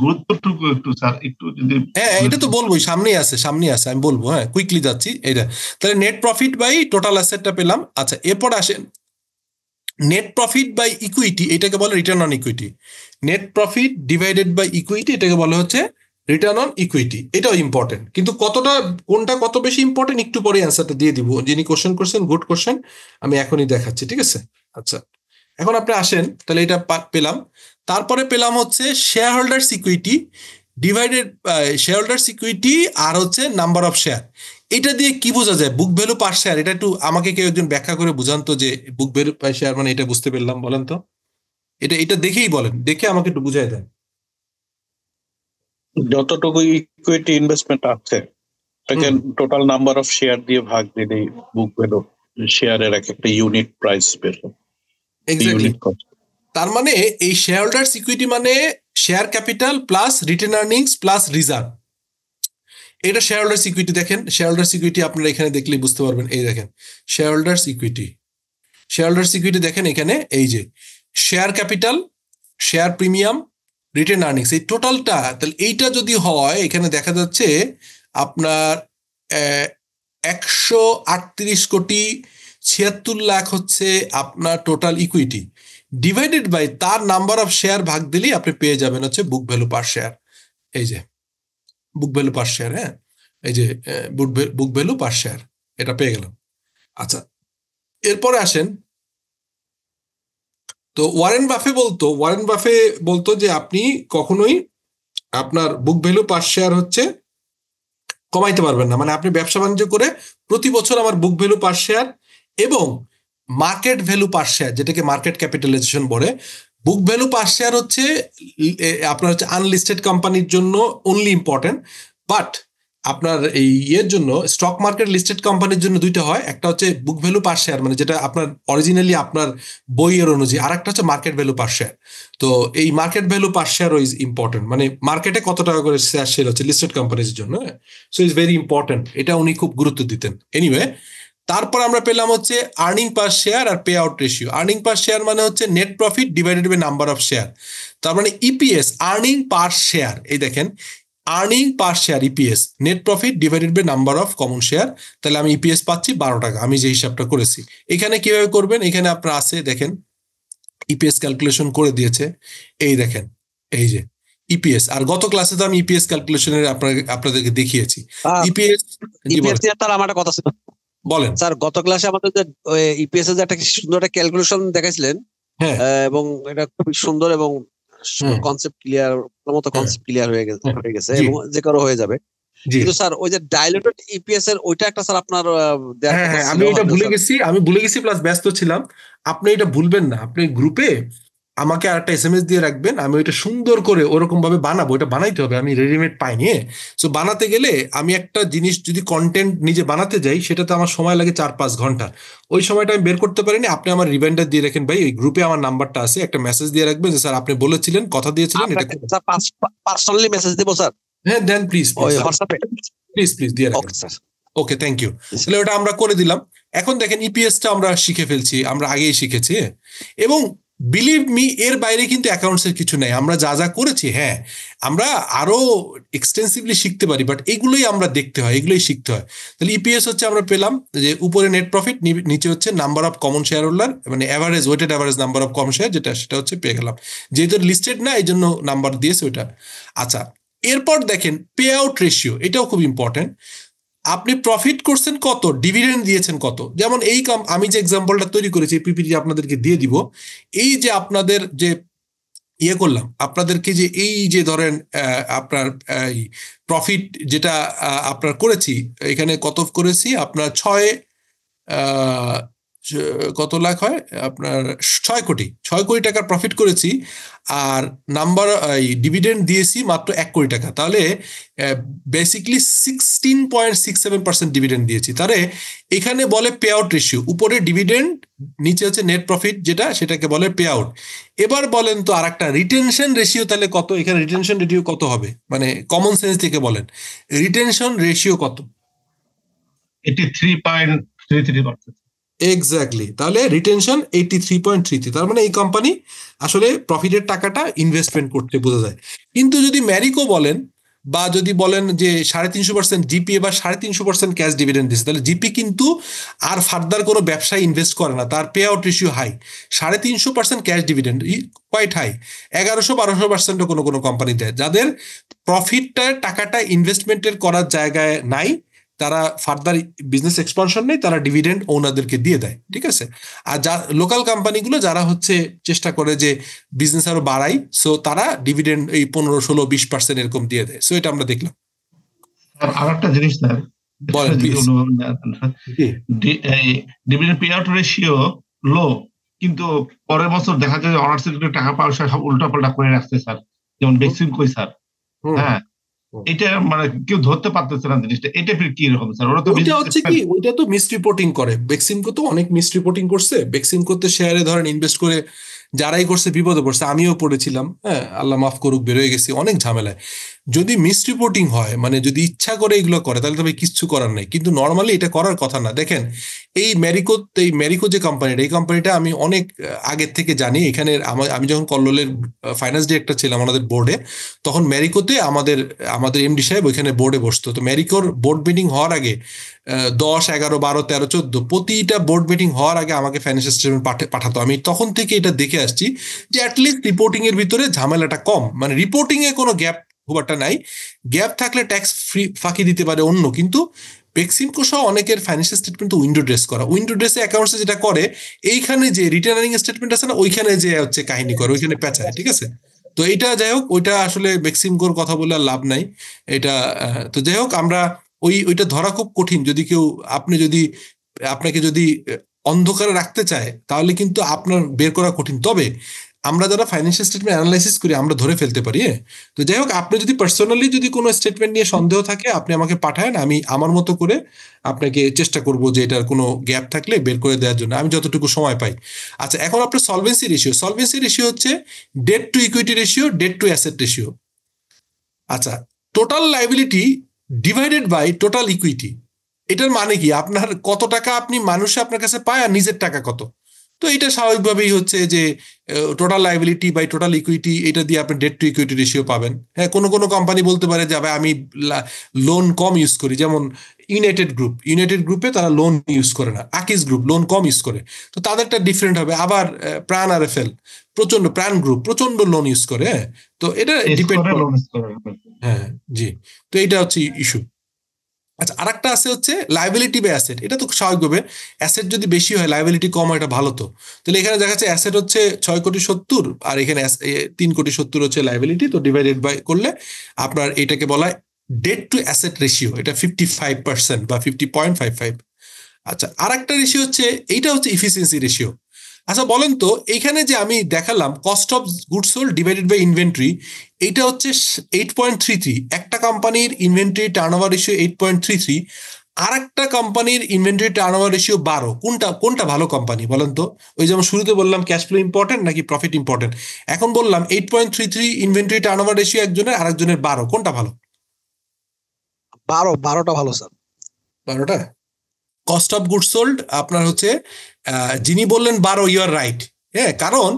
গুরুত্বটুকু একটু স্যার একটু যদি। হ্যাঁ এটা তো বলবোই, সামনেই আছে আমি বলবো, হ্যাঁ কুইকলি যাচ্ছি। এটা তাহলে নেট প্রফিট বাই টোটাল অ্যাসেটটা পেলাম। আচ্ছা এরপর আসেন নেট প্রফিট বাই ইকুইটি, এটাকে বলে return on equity. Net profit divided by equity এটাকে বলা হচ্ছে রিটার্ন অন ইকুইটি। এটাও ইম্পর্টেন্ট, কিন্তু কোনটা কত বেশি ইম্পর্টেন্ট একটু পরে অ্যান্সারটা দিয়ে দিব। যিনি কোশ্চেন করছেন গুড কোশ্চেন, আমি এখনই দেখাচ্ছি, ঠিক আছে? আচ্ছা এখন আপনি আসেন, তাহলে এটা পেলাম। তারপরে পেলাম হচ্ছে share holders equity divided share holders equity আর হচ্ছে নাম্বার অফ শেয়ার। এটা দিয়ে কি বোঝা যায়? বুক ভ্যালু পার শেয়ার, এটা একটু আমাকে কেউ একজন ব্যাখ্যা করে বুঝান তো, যে বুক ভ্যালু পার শেয়ার মানে এটা বুঝতে পারলাম, বলেন তো। এটা দেখেই বলেন, দেখে আমাকে একটু বুঝাই দেন। যতটুকু ইকুইটি ইনভেস্টমেন্ট আছে তাকে টোটাল নাম্বার অফ শেয়ার দিয়ে ভাগ দিলেই বুক ভ্যালু শেয়ারের একটা ইউনিট প্রাইস বের হবে। এক্স্যাক্টলি, তার মানে এই শেয়ার হোল্ডার্স ইকুইটি মানে share capital plus written earnings plus reserve, এটা শেয়ার হোল্ডার্স ইকুইটি। দেখেন শেয়ার হোল্ডার্স ইকুইটি আপনারা এখানে দেখলেই বুঝতে পারবেন। এই দেখেন শেয়ার হোল্ডার্স ইকুইটি দেখেন এখানে, এই যে share capital, share premium, written earnings, এই টোটালটা। তাহলে এইটা যদি হয়, এখানে দেখা যাচ্ছে আপনার 138 কোটি 76 লাখ হচ্ছে আপনার টোটাল ইকুইটি, ডিভাইডেড বাই তার নাম্বার অফ শেয়ার ভাগ দিলেই আপনি পেয়ে যাবেন হচ্ছে বুক ভ্যালু পার শেয়ার। এই যে বুক ভ্যালু পার শেয়ার, হ্যাঁ এই যে বুক ভ্যালু পার শেয়ার, এটা পেয়ে গেলাম। আচ্ছা এরপরে আসেন, তো ওয়ারেন বাফে বলতো যে আপনি কখনোই আপনার বুক ভ্যালু পার শেয়ার হচ্ছে কমাইতে পারবেন না। মানে আপনি ব্যবসা বাণিজ্য করে প্রতি বছর আমার বুক ভ্যালু পার শেয়ার এবং মার্কেট ভ্যালু পার শেয়ার, যেটাকে মার্কেট ক্যাপিটালাইজেশন বলে, বুক ভ্যালু পার শেয়ার হচ্ছে আপনার হচ্ছে আনলিস্টেড কোম্পানির জন্য অনলি ইম্পর্টেন্ট, বাট আপনার এই ইয়ের জন্য স্টক মার্কেট লিস্টেড কোম্পানির জন্য দুইটা হয়, একটা হচ্ছে বুক ভ্যালু পার শেয়ার, মানে যেটা আপনার অরিজিনালি আপনার বইয়ের অনুযায়ী, আর একটা হচ্ছে মার্কেট ভ্যালু পার শেয়ার। তো এই market value per share is important, মানে মার্কেটে কত টাকা করে শেয়ার সেল হচ্ছে লিস্টেড কোম্পানির জন্য, সো ইজ ভেরি ইম্পর্টেন্ট, এটা উনি খুব গুরুত্ব দিতেন। এনিওয়ে, তারপর আমরা পেলাম হচ্ছে আর্নিং পার শেয়ার আর pay out ratio. Earning per share মানে হচ্ছে net profit divided by number of share, তার মানে ইপিএস আর্নিং পার শেয়ার। এই দেখেন, earning per share EPS, net profit divided by number of common share, তাহলে আমি EPS পাচ্ছি 12 টাকা, আমি যে হিসাবটা করেছি। এখানে কিভাবে করবেন, এখানে আপনার আছে দেখেন ইপিএস ক্যালকুলেশন করে দিয়েছে, এই দেখেন এই যে ইপিএস। আর গত ক্লাসে তো আমি ইপিএস ক্যালকুলেশনের আপনাদেরকে দেখিয়েছি ইপিএস। তার আমার একটা কথা ছিল, বলেন স্যার। গত ক্লাসে আমাদের যে ইপিএস এর যে একটা সুন্দর একটা ক্যালকুলেশন দেখাইছিলেন, হ্যাঁ, এবং এটা খুব সুন্দর এবং কনসেপ্ট ক্লিয়ার, মতো কনসেপ্ট ক্লিয়ার হয়ে গেছে এবং যে কারো হয়ে যাবে। কিন্তু স্যার ওই যে ডাইলুটেড ইপিএস এর ওইটা একটা স্যার আপনার আমি এটা ভুলে গেছি প্লাস ব্যস্ত ছিলাম। আপনি এটা ভুলবেন না, আপনি গ্রুপে আমাকে আরেকটা এসএমএস দিয়ে রাখবেন, আমি ওইটা সুন্দর করে ওরকম ভাবে বানাবো। এটা বানাইতে হবে, আমি রেডিমেড পাইনি। সো বানাতে গেলে আমি একটা জিনিস যদি কন্টেন্ট নিজে বানাতে যাই, সেটাতে আমার সময় লাগে 4-5 ঘন্টা। ওই সময়টা আমি বের করতে পারিনি। আপনি আমার রিমাইন্ডার দিয়ে রাখেন ভাই, ওই গ্রুপে আমার নাম্বারটা আছে, একটা মেসেজ দিয়ে রাখবেন যে স্যার আপনি বলেছিলেন, কথা দিয়েছিলেন, এটা পার্সোনালি মেসেজ দেব স্যার। হ্যাঁ দেন প্লিজ প্লিজ দিয়ে রাখেন। ওকে, থ্যাংক ইউ। তাহলে ওটা আমরা করে দিলাম। এখন দেখেন ইপিএসটা আমরা শিখে ফেলছি, আমরা আগেই শিখেছি, এবং বিলিভ মি এর বাইরে কিন্তু অ্যাকাউন্টস এর কিছু নেই। আমরা যা যা করেছি, হ্যাঁ আমরা আরো এক্সটেন্সিভলি শিখতে পারি, বাট এগুলোই আমরা দেখতে হয়, এগুলোই শিখতে হয়। তাহলে ইপিএস হচ্ছে আমরা পেলাম যে উপরে নেট প্রফিট, নিচে হচ্ছে number of common share holder, মানে average weighted average number of common share, সেটা হচ্ছে পেয়ে গেলাম। যেহেতু লিস্টেড না, এই জন্য নাম্বার দিয়েছে ওইটা। আচ্ছা, এরপর দেখেন পে আউট রেশিও, এটাও খুব ইম্পর্টেন্ট। আপনি প্রফিট করছেন কত, ডিভিডেন্ড দিয়েছেন কত। যেমন এই আমি যে এক্সাম্পলটা তৈরি করেছি, পিপিটি আপনাদেরকে দিয়ে দিব। এই যে আপনাদের যে ইয়ে করলাম, আপনাদেরকে যে এই যে ধরেন আপনার প্রফিট যেটা আপনার করেছি, এখানে কত করেছি আপনার কত লাখ হয় আপনার 6 কোটি টাকার প্রফিট করেছি, আর ডিভিডেন্ড দিয়েছি মাত্র 1 কোটি টাকা। তাহলে বেসিক্যালি 16.67% ডিভিডেন্ড দিয়েছি। তাহলে এখানে বলে পে আউট রেশিও, উপরে ডিভিডেন্ড, নিচে হচ্ছে নেট প্রফিট যেটা, সেটাকে বলে পে আউট। এবার বলেন তো আর একটা রিটেনশন রেশিও তাহলে কত, এখানে রিটেনশন রেশিও কত হবে, মানে কমন সেন্স থেকে বলেন রিটেনশন রেশিও কত? 83.33%। এক্স্যাক্টলি, তাহলে রিটেনশন 83.33। তার মানে এই কোম্পানি আসলে প্রফিটের টাকাটা ইনভেস্টমেন্ট করতে বোঝা যায়। কিন্তু যদি ম্যারিকো বলেন, বা যদি বলেন যে 350% জিপি বা 350% ক্যাশ ডিভিডেন্ড দিচ্ছে, তাহলে জিপি কিন্তু আর ফার্দার কোনো ব্যবসায় ইনভেস্ট করে না, তার pay out ratio high. 350% cash dividend quite high. 1100-1200% কোনো কোনো কোম্পানি দেয়। যাদের প্রফিটটার টাকাটা ইনভেস্টমেন্টের করার জায়গায় নাই, তারা ফার্দার বিজনেস এক্সপানশন নেই, তারা ডিভিডেন্ড ওনাদেরকে দিয়ে দেয়, ঠিক আছে। আর যা লোকাল কোম্পানিগুলো যারা হচ্ছে চেষ্টা করে যে বিজনেস আরো বাড়াই, সো তারা ডিভিডেন্ড এই 15-16-20% এরকম দিয়ে দেয়। সো এটা আমরা দেখলাম। আর একটা জিনিস sir, dividend pay out ratio low, কিন্তু পরের বছর দেখা যায় অনার্স টাকা পাওয়া সব উল্টাপাল্টা করে রাখছে স্যার, যেমন বেক্সিম কই স্যার। হ্যাঁ, এটা মানে কেউ ধরতে পারতেছে না জিনিসটা, এটা কি রকম স্যার? ওরা তো হচ্ছে কি, ওইটা তো মিস রিপোর্টিং করে। বেক্সিমকো তো অনেক মিস রিপোর্টিং করছে। বেক্সিমকো তো শেয়ারে ধরেন ইনভেস্ট করে যারাই করছে বিপদে পড়ছে, আমিও পড়েছিলাম। হ্যাঁ, আল্লাহ মাফ করুক, বেরোয় গেছি অনেক ঝামেলায়। যদি মিস রিপোর্টিং হয়, মানে যদি ইচ্ছা করে এগুলো করে, তাহলে তবে কিচ্ছু করার নাই। কিন্তু নর্মালি এটা করার কথা না। দেখেন এই ম্যারিকো যে কোম্পানিটা, এই কোম্পানিটা আমি অনেক আগের থেকে জানি। এখানে আমি যখন কল্লোলের ফাইন্যান্স ডিরেক্টর ছিলাম আমাদের বোর্ডে, তখন ম্যারিকোতে আমাদের এমডি সাহেব ওইখানে বোর্ডে বসতো। তো ম্যারিকোর বোর্ড মিটিং হওয়ার আগে 10, 11, 12, 13, 14 প্রতিটা বোর্ড মিটিং হওয়ার আগে আমাকে ফাইন্যান্সিয়াল স্টেটমেন্ট পাঠাতো। আমি তখন থেকে এটা দেখে আসছি যে অ্যাটলিস্ট রিপোর্টিং এর ভিতরে ঝামেলাটা কম, মানে রিপোর্টিং এ কোনো গ্যাপ খুব একটা নাই। গ্যাপ থাকলে ট্যাক্স ফ্রি ফাঁকি দিতে পারে অন্য, কিন্তু বেক্সিমকো সহ অনেকের ফাইন্যান্সিয়াল স্টেটমেন্ট উইন্ডো ড্রেস করা। উইন্ডো ড্রেসে অ্যাকাউন্টসে যেটা করে, এইখানে যে রিটার্ন আর্নিং স্টেটমেন্ট আছে না, ওইখানে যে হচ্ছে কাহিনী করে, ওইখানে পেঁচায়, ঠিক আছে। তো এটা যাই হোক, ওইটা আসলে বেক্সিমকোর কথা বলে আর লাভ নাই এটা। তো যাই হোক, আমরা ওইটা ধরা খুব কঠিন। যদি কেউ আপনাকে যদি অন্ধকারে রাখতে চায়, তাহলে কিন্তু আপনার বের করা কঠিন। তবে আমরা যারা ফাইন্যান্সিয়াল স্টেটমেন্ট অ্যানালাইসিস করি আমরা ধরে ফেলতে পারি। তো যাই হোক, আপনি যদি পার্সোনালি যদি কোনো স্টেটমেন্ট নিয়ে সন্দেহ থাকে আপনি আমাকে পাঠান, আমি আমার মতো করে আপনাকে চেষ্টা করব যে এটার কোনো গ্যাপ থাকলে বের করে দেওয়ার জন্য আমি যতটুকু সময় পাই। আচ্ছা, এখন আপনার সলভেন্সি রেশিও হচ্ছে debt to equity ratio, debt to asset ratio. আচ্ছা, total liability divided by total equity, এটার মানে কি আপনার কত টাকা আপনি মানুষ আপনার কাছে পায় আর নিজের টাকা কত। তো এটা স্বাভাবিকভাবেই হচ্ছে যে total liability by total equity, এটা দিয়ে আপনি ডেট টু ইকুইটি রেশিও পাবেন। হ্যাঁ, কোনো কোনো কোম্পানি বলতে পারে যে আমি লোন কম ইউজ করি, যেমন ইউনাইটেড গ্রুপে তারা লোন ইউজ করে না, আকিস গ্রুপ লোন কম ইউজ করে, তো তাদেরটা ডিফারেন্ট হবে। আবার প্রাণ আরএফএল প্রাণ গ্রুপ প্রচন্ড লোন ইউজ করে। হ্যাঁ, তো এটা ডিপেন্ড করে। হ্যাঁ জি, তো এটা হচ্ছে ইস্যু। আচ্ছা, আরেকটা আছে হচ্ছে লাইবিলিটি বাই অ্যাসেট। এটা তো স্বাভাবিকভাবে অ্যাসেট যদি বেশি হয় লাইবিলিটি কম হয়, এটা ভালো। তো তাহলে এখানে দেখা যাচ্ছে অ্যাসেট হচ্ছে 6,70,00,000 আর এখানে 3,70,00,000 হচ্ছে লাইবিলিটি। তো ডিভাইডেড বাই করলে আপনার এটাকে বলা হয় ডেট টু অ্যাসেট রেশিও, এটা 55% বা 50.55। আচ্ছা, আরেকটা রেশিও হচ্ছে এইটা হচ্ছে ইফিসিয়েন্সি রেশিও। আচ্ছা বলেন তো, এইখানে যে আমি দেখালাম cost of goods sold divided by inventory, এইটা হচ্ছে 8.33। একটা কোম্পানির ইনভেন্টরি টার্নওভার রেশিও 8.33, আর একটা কোম্পানির ইনভেন্টরি টার্নওভার রেশিও 12। কোনটা ভালো কোম্পানি বলেন তো? ওই যেমন শুরুতে বললাম ক্যাশ ফ্লো ইম্পর্টেন্ট নাকি প্রফিট ইম্পর্টেন্ট, এখন বললাম 8.33 ইনভেন্টরি টার্নওভার রেশিও একজনের, আরেকজনের 12, কোনটা ভালো? 12টা ভালো স্যার। 12টা। কস্ট অফ গুডস সোল্ড আপনার হচ্ছে যিনি বললেন 12, ইউ আর রাইট। হ্যাঁ, কারণ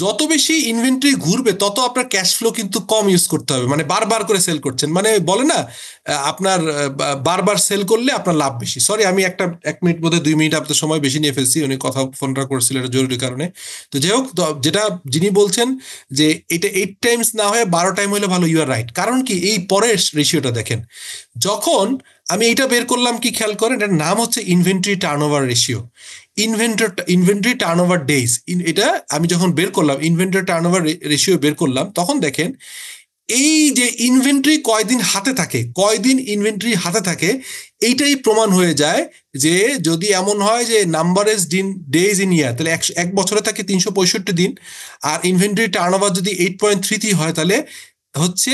যত বেশি ইনভেন্টরি ঘুরবে তত আপনার ক্যাশ ফ্লো কিন্তু কম ইউজ করতে হবে। মানে বারবার করে সেল করছেন, মানে বলে না আপনার বারবার সেল করলে আপনার লাভ বেশি। সরি, আমি 1 মিনিট বোধহয় 2 মিনিট আপনার সময় বেশি নিয়ে ফেলছি, উনি ফোনটা করেছিল এটা জরুরি কারণে। তো যাই হোক, যেটা যিনি বলছেন যে এটা 8 টাইমস না হয়ে 12 টাইম হলে ভালো, ইউ আর রাইট। কারণ কি, এই পরের রেশিওটা দেখেন, যখন আমি এটা বের করলাম, কি খেয়াল করেন, এটার নাম হচ্ছে inventory turnover ratio, inventory turnover days. এটা আমি যখন বের করলাম ইনভেন্টরি টার্নওভার রেশিও বের করলাম, তখন দেখেন এই যে ইনভেন্টরি কয়দিন ইনভেন্টরি হাতে থাকে, এইটাই প্রমাণ হয়ে যায় যে যদি এমন হয় যে নাম্বারেজ ডেজ ইন ইয়ার, তাহলে এক বছরে থাকে 365 দিন, আর ইনভেন্টরি টার্নওভার যদি 8.33 হয় তাহলে হচ্ছে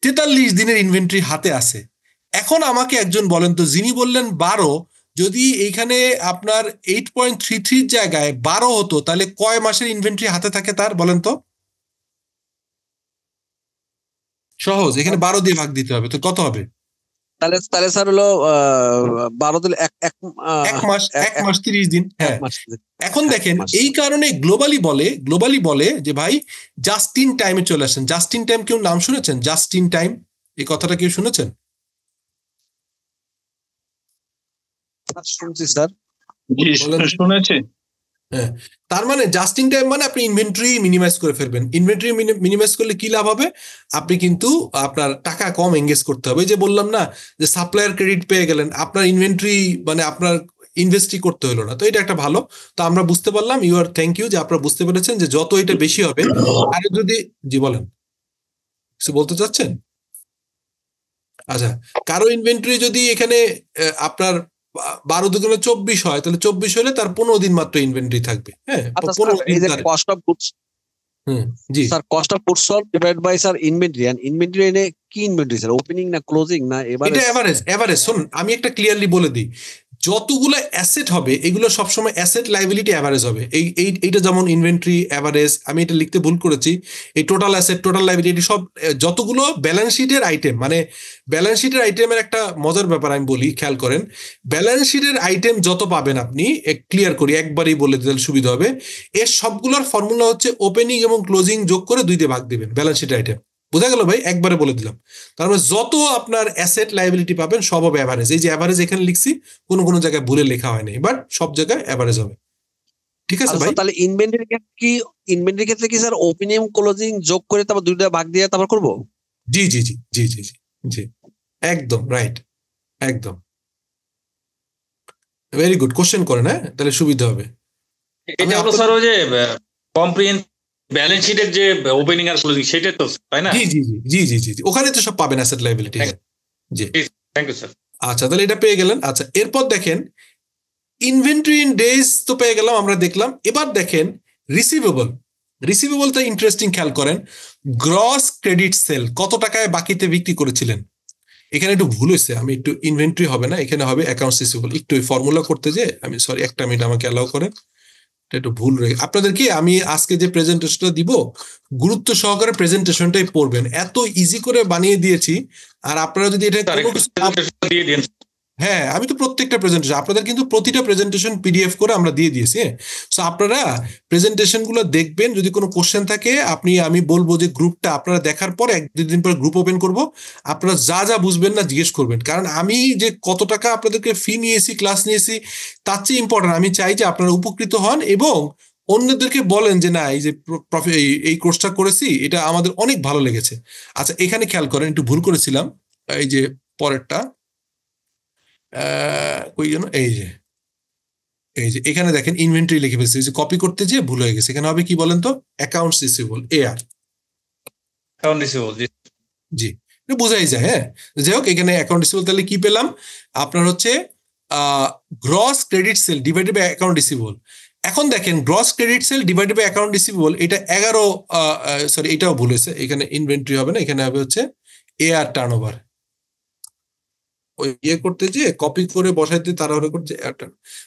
43 দিনের ইনভেন্টরি হাতে আছে। এখন আমাকে একজন বলেন তো, যিনি বললেন 12, যদি এইখানে আপনার 8.33 জায়গায় 12 হতো তাহলে কয় মাসের ইনভেন্টরি হাতে থাকে তার, বলেন তো? সহজ, এখানে 12 দিয়ে ভাগ দিতে হবে, তো কত হবে? তাহলে স্যার হলো 12 দিলে এক মাস 30 দিন। হ্যাঁ, এখন দেখেন এই কারণে গ্লোবালি বলে যে ভাই জাস্ট ইন টাইমে চলে আসেন। জাস্ট ইন টাইম কেউ নাম শুনেছেন? জাস্ট ইন টাইম এই কথাটা কেউ শুনেছেন? শুনছি স্যার। শুনেছি। হ্যাঁ, তার মানে জাস্ট ইন টাইম মানে আপনি ইনভেন্টরি মিনিমাইজ করে ফেলবেন। ইনভেন্টরি মিনিমাইজ করলে কি লাভ হবে? আপনি কিন্তু আপনার টাকা কম এঙ্গেজ করতে হবে। যে বললাম না যে সাপ্লায়ার ক্রেডিট পেয়ে গেলেন, আপনার ইনভেন্টরি মানে আপনার ইনভেস্টই করতে হলো না। তো এটা একটা ভালো, তো আমরা বুঝতে পারলাম। থ্যাংক ইউ যে আপনারা বুঝতে পেরেছেন যে যত এটা বেশি হবে। আর যদি জি বলেন, কিছু বলতে চাচ্ছেন? আচ্ছা, কারো ইনভেন্টরি যদি এখানে আপনার 12 দুগুণে 24 হয়, তাহলে 24 হলে তার 15 দিন মাত্র ইনভেন্টরি থাকবে। হ্যাঁ, 15 দিন। কস্ট অফ গুডস, জি sir, cost of goods sold divide by sir inventory. And inventory এনে কি ইনভেন্টরি স্যার, ওপেনিং না ক্লোজিং না এভারেজ? এটা এভারেজ। শুনুন, আমি একটা ক্লিয়ারলি বলে দিই, যতগুলো অ্যাসেট হবে এগুলো সবসময় অ্যাসেট লাইবিলিটি অ্যাভারেজ হবে। এইটা যেমন ইনভেন্টরি অ্যাভারেজ, আমি এটা লিখতে ভুল করেছি। এই টোটাল অ্যাসেট, টোটাল লাইবিলিটি সব যতগুলো ব্যালেন্স শিটের আইটেম, মানে ব্যালেন্স শিটের আইটেমের একটা মজার ব্যাপার আমি বলি, খেয়াল করেন। ব্যালেন্স শিটের আইটেম যত পাবেন আপনি, ক্লিয়ার করি একবারই বলে দিলে সুবিধা হবে, এর সবগুলোর ফর্মুলা হচ্ছে ওপেনিং এবং ক্লোজিং যোগ করে 2 দিয়ে ভাগ দিবেন ব্যালেন্স শিটের আইটেম। বোঝা গেল ভাই? একবারে বলে দিলাম। তারপরে যত আপনার অ্যাসেট লাইবিলিটি পাবেন সব হবে অ্যাভারেজ। এই যে অ্যাভারেজ এখানে লিখছি, কোনো জায়গায় ভুলে লেখা হয়নি, বাট সব জায়গায় অ্যাভারেজ হবে। ঠিক আছে ভাই? তাহলে ইনভেন্টরি ক্ষেত্রে কি স্যার ওপেনিং ক্লোজিং যোগ করে তারপর 2 দিয়ে ভাগ দিয়ে তারপর করব? জি, একদম রাইট, একদম ভেরি গুড কোশ্চেন করেন। হ্যাঁ, তাহলে সুবিধা হবে। এটা হলো স্যার ওই যে কম্প্রিহেন্সিভ ব্যালেন্স শিটের যে ওপেনিং আর ক্লোজিং, সেটা তো তাই না? জি, ওখানে তো সব পাবেন অ্যাসেট লাইবিলিটি। জি, থ্যাংক ইউ স্যার। আচ্ছা, তাহলে এটা পেয়ে গেলেন। আচ্ছা, এরপর দেখেন ইনভেন্টরি ইন ডেজ তো পেয়ে গেলাম, আমরা দেখলাম। এবার দেখেন রিসিভেবল। রিসিভেবলটা ইন্টারেস্টিং, খেয়াল করেন গ্রস ক্রেডিট সেল কত টাকায় বাকিতে বিক্রি করেছিলেন। এখানে একটু ভুল হয়েছে, আমি একটু ইনভেন্টরি হবে না, এখানে হবে অ্যাকাউন্টস রিসিভেবল। একটু ফর্মুলা করতে যে আমি সরি একটা মিনিট আমাকে অ্যালাউ করেন, একটু ভুল রয়ে আপনাদেরকে আমি আজকে যে প্রেজেন্টেশনটা দিব গুরুত্ব সহকারে প্রেজেন্টেশনটাই পড়বেন, এত ইজি করে বানিয়ে দিয়েছি। আর আপনারা যদি এটা কোনো কিছু দিয়ে দিন। হ্যাঁ আমি তো প্রত্যেকটা প্রেজেন্টেশন আপনাদের কিন্তু প্রতিটা প্রেজেন্টেশন পিডিএফ করে আমরা দিয়ে দিয়েছি। সো আপনারা প্রেজেন্টেশন গুলো দেখবেন, যদি কোনো কোশ্চেন থাকে আমি বলবো যে গ্রুপটা আপনারা দেখার পর 1-2 দিন পর গ্রুপ ওপেন করব, আপনারা যা যা বুঝবেন না জিজ্ঞেস করবেন। কারণ আমি যে কত টাকা আপনাদেরকে ফি নিয়েছি, ক্লাস নিয়েছি, তার চেয়ে ইম্পর্টেন্ট আমি চাই যে আপনারা উপকৃত হন এবং অন্যদেরকে বলেন যে না এই যে এই কোর্সটা করেছি এটা আমাদের অনেক ভালো লেগেছে। আচ্ছা এখানে খেয়াল করেন, একটু ভুল করেছিলাম, এই যে পরেরটা এই যে এখানে দেখেন ইনভেন্টরি লিখে ফেলছি, যে কপি করতে যে ভুল হয়ে গেছে। এখানে হবে কি বলেন তো, অ্যাকাউন্টস রিসিভেবল AR। জি বোঝাই যায়। হ্যাঁ যাই হোক, এখানে অ্যাকাউন্ট রিসিভেবল তাহলে কি পেলাম আপনার হচ্ছে gross credit sale divided by account receivable. এখন দেখেন gross credit sale divided by account receivable, এটা 11 সরি এটাও ভুল হয়েছে, এখানে ইনভেন্টরি হবে না, এখানে হবে হচ্ছে AR টার্নওভার। ওই ইয়ে করতে যে কপি করে বসাইতে তাড়াহুড়ো করছে,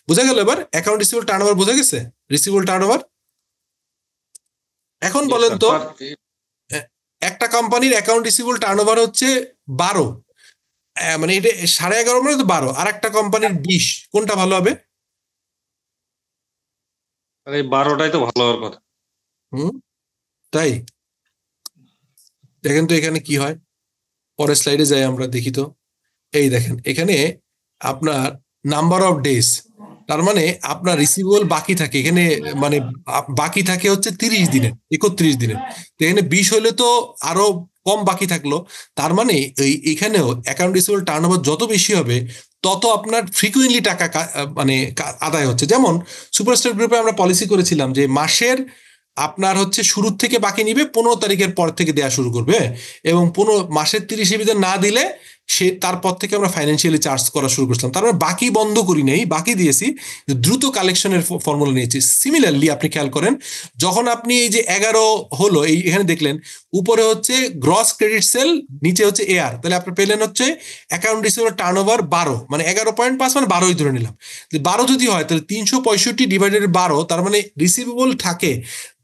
বোঝা গেল এবার অ্যাকাউন্ট রিসিভেবল টার্নওভার বোঝা গেছে, রিসিভেবল টার্নওভার। এখন বলেন তো একটা কোম্পানির অ্যাকাউন্ট রিসিভেবল টার্নওভার হচ্ছে 12, মানে এটা 11.5 মানে তো 12, আর একটা কোম্পানির 20, কোনটা ভালো হবে? আরে 12টাই তো ভালো হওয়ার কথা। তাই দেখেন তো এখানে কি হয়, পরের স্লাইডে যাই আমরা দেখি তো। এই দেখেন এখানে আপনার নাম্বার অফ ডেজ, তার মানে আপনার রিসিভেবল বাকি থাকে এখানে, মানে বাকি থাকে হচ্ছে 30 দিনের, 31 দিনের। এখানে 20 হলে তো আরো কম বাকি থাকলো, তার মানে এখানেও অ্যাকাউন্ট রিসিভেবল টার্নওভার যত বেশি হবে তত আপনার ফ্রিকুয়েন্টলি টাকা মানে আদায় হচ্ছে। যেমন সুপারস্টার গ্রুপে আমরা পলিসি করেছিলাম যে মাসের আপনার হচ্ছে শুরুর থেকে বাকি নিবে, 15 তারিখের পর থেকে দেওয়া শুরু করবে, এবং 15 মাসের 30 ভিতরে না দিলে সে তারপর থেকে আমরা ফাইন্যান্সিয়ালি চার্জ করা শুরু করছিলাম। তার মানে বাকি বন্ধ করি নেই, বাকি দিয়েছি, দ্রুত কালেকশনের ফর্মুলা নিয়েছি। সিমিলারলি আপনি খেয়াল করেন যখন আপনি এই যে 11 হলো, এই এখানে দেখলেন উপরে হচ্ছে গ্রস ক্রেডিট সেল, নিচে হচ্ছে AR, তাহলে আপনি পেলেন হচ্ছে অ্যাকাউন্ট রিসিভেবল টার্নওভার 12, মানে 11.5 মানে 12ই ধরে নিলাম। 12 যদি হয় তাহলে 365 ডিভাইডেড 12, তার মানে রিসিভেবল থাকে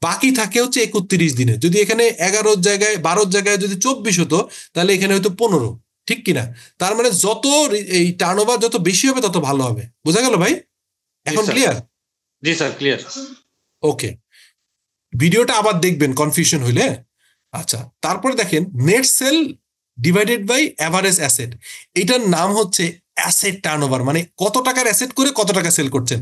বাকি থাকে হচ্ছে 31 দিনে। যদি এখানে 11 জায়গায় 12 জায়গায় যদি 24 হতো তাহলে এখানে হয়তো 15, ঠিক কিনা? তার মানে যত এই টার্নওভার যত বেশি হবে তত ভালো হবে। বোঝা গেল ভাই? এখন ক্লিয়ার? জি স্যার ক্লিয়ার। ওকে, ভিডিওটা আবার দেখবেন কনফিউশন হইলে। আচ্ছা তারপরে দেখেন net sale divided by average asset, এটার নাম হচ্ছে অ্যাসেট টার্নওভার, মানে কত টাকার অ্যাসেট করে কত টাকা সেল করছেন।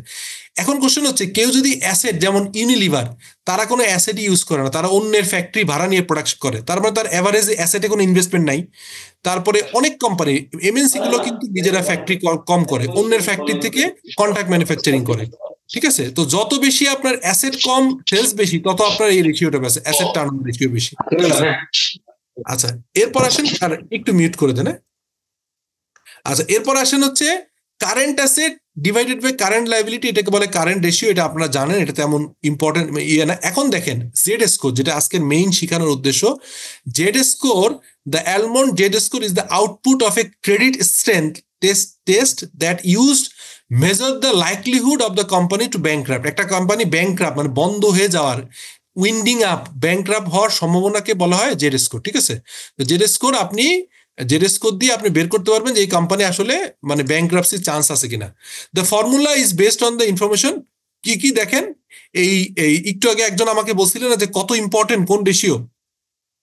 এখন কোশ্চেন হচ্ছে কেউ যদি অ্যাসেট, যেমন ইউনিলিভার, তারা কোনো অ্যাসেট ইউজ করে না, তারা অন্যের ফ্যাক্টরি ভাড়া নিয়ে প্রোডাকশন করে, তার মানে তার এভারেজ অ্যাসেটে কোনো ইনভেস্টমেন্ট নাই। তারপরে অনেক কোম্পানি এমএনসি গুলো কিন্তু নিজেরা ফ্যাক্টরি কম করে, অন্যের ফ্যাক্টরি থেকে কন্ট্রাক্ট ম্যানুফ্যাকচারিং করে, ঠিক আছে? তো যত বেশি আপনার অ্যাসেট কম সেলস বেশি, তত আপনার এই রেশিওটা বেশি, অ্যাসেট টার্নওভার রেশিও বেশি। আচ্ছা এরপর আসেন, আর একটু মিউট করে দেন। আচ্ছা এরপর আসেন হচ্ছে current asset divided by current liability, এটাকে বলে কারেন্ট রেশিও। এটা আপনারা জানেন, এটা তেমন ইম্পর্টেন্ট ইয়ে না। এখন দেখেন জেড স্কোর, যেটা আজকের মেইন শেখানোর উদ্দেশ্য। জেড স্কোর, দ্য অ্যালমন্ড Z score is the output of a credit strength test that used measure the likelihood of the company to bankrupt. একটা কোম্পানি ব্যাংক্রাফট মানে বন্ধ হয়ে যাওয়ার, উইন্ডিং আপ, ব্যাংক্রাফট হওয়ার সম্ভাবনাকে বলা হয় জেড স্কোর, ঠিক আছে? তো জেড স্কোর জেড স্কোর দিয়ে আপনি বের করতে পারবেন যে এই কোম্পানি আসলে মানে ব্যাংক্রাপসির চান্স আছে কিনা। The formula is based on the information. কি দেখেন, এই একটু আগে একজন আমাকে বলছিলেন না যে কত ইম্পর্টেন্ট কোন ratio,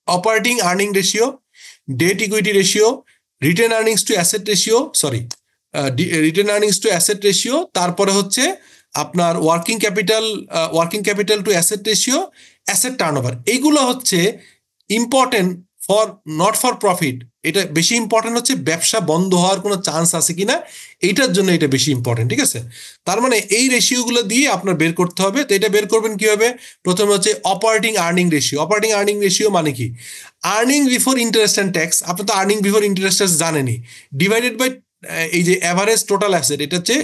operating earning ratio, debt equity ratio, retained earnings to asset ratio, retained earnings to asset ratio, তারপরে হচ্ছে আপনার working capital to asset ratio, asset turnover. এইগুলো হচ্ছে ইম্পর্টেন্ট নট ফর প্রফিট। এটা বেশি ইম্পর্টেন্ট হচ্ছে ব্যবসা বন্ধ হওয়ার কোনো চান্স আছে কিনা, এইটার জন্য এটা বেশি ইম্পর্টেন্ট, ঠিক আছে? তার মানে এই রেশিওগুলো দিয়ে আপনার বের করতে হবে। তো এটা বের করবেন কিভাবে? প্রথমে হচ্ছে operating earning ratio. Operating earning ratio মানে কি? Earning before interest and tax, আপনি তো আর্নিং বিফোর ইন্টারেস্ট জানেনই, ডিভাইডেড বাই এই যে অ্যাভারেজ টোটাল অ্যাসেট, এটা হচ্ছে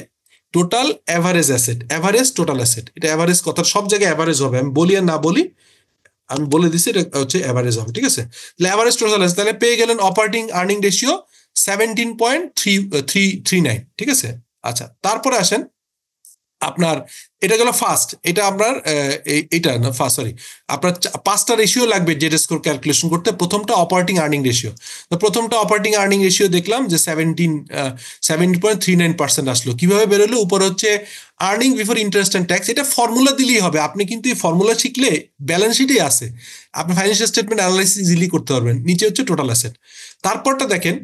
total average asset, average total asset. এটা অ্যাভারেজ কথা, সব জায়গায় অ্যাভারেজ হবে, আমি বলি আর না বলি আমি বলে দিচ্ছি এটা হচ্ছে এভারেজ হবে, ঠিক আছে? তাহলে এভারেজ টোটাল আছে, তাহলে পেয়ে গেলেন অপারেটিং আর্নিং রেশিও 17.339, ঠিক আছে? আচ্ছা, তারপরে আসেন আপনার, এটা গেল ফার্স্ট, এটা আপনার এইটা না ফার্স্ট, সরি, আপনার 5টা রেশিও লাগবে জেড স্কোর ক্যালকুলেশন করতে। প্রথমটা অপারেটিং আর্নিং রেশিও, তো প্রথমটা অপারেটিং আর্নিং রেশিও দেখলাম যে 17.39% আসলো। কিভাবে বেরোলো? উপর হচ্ছে earning before interest and tax, এটা ফর্মুলা দিলেই হবে। আপনি কিন্তু এই ফর্মুলা শিখলে ব্যালেন্স শিটেই আছে, আপনি ফাইন্যান্সিয়াল স্টেটমেন্ট অ্যানালাইসিস ইজিলি করতে পারবেন। নিচে হচ্ছে টোটাল অ্যাসেট। তারপরটা দেখেন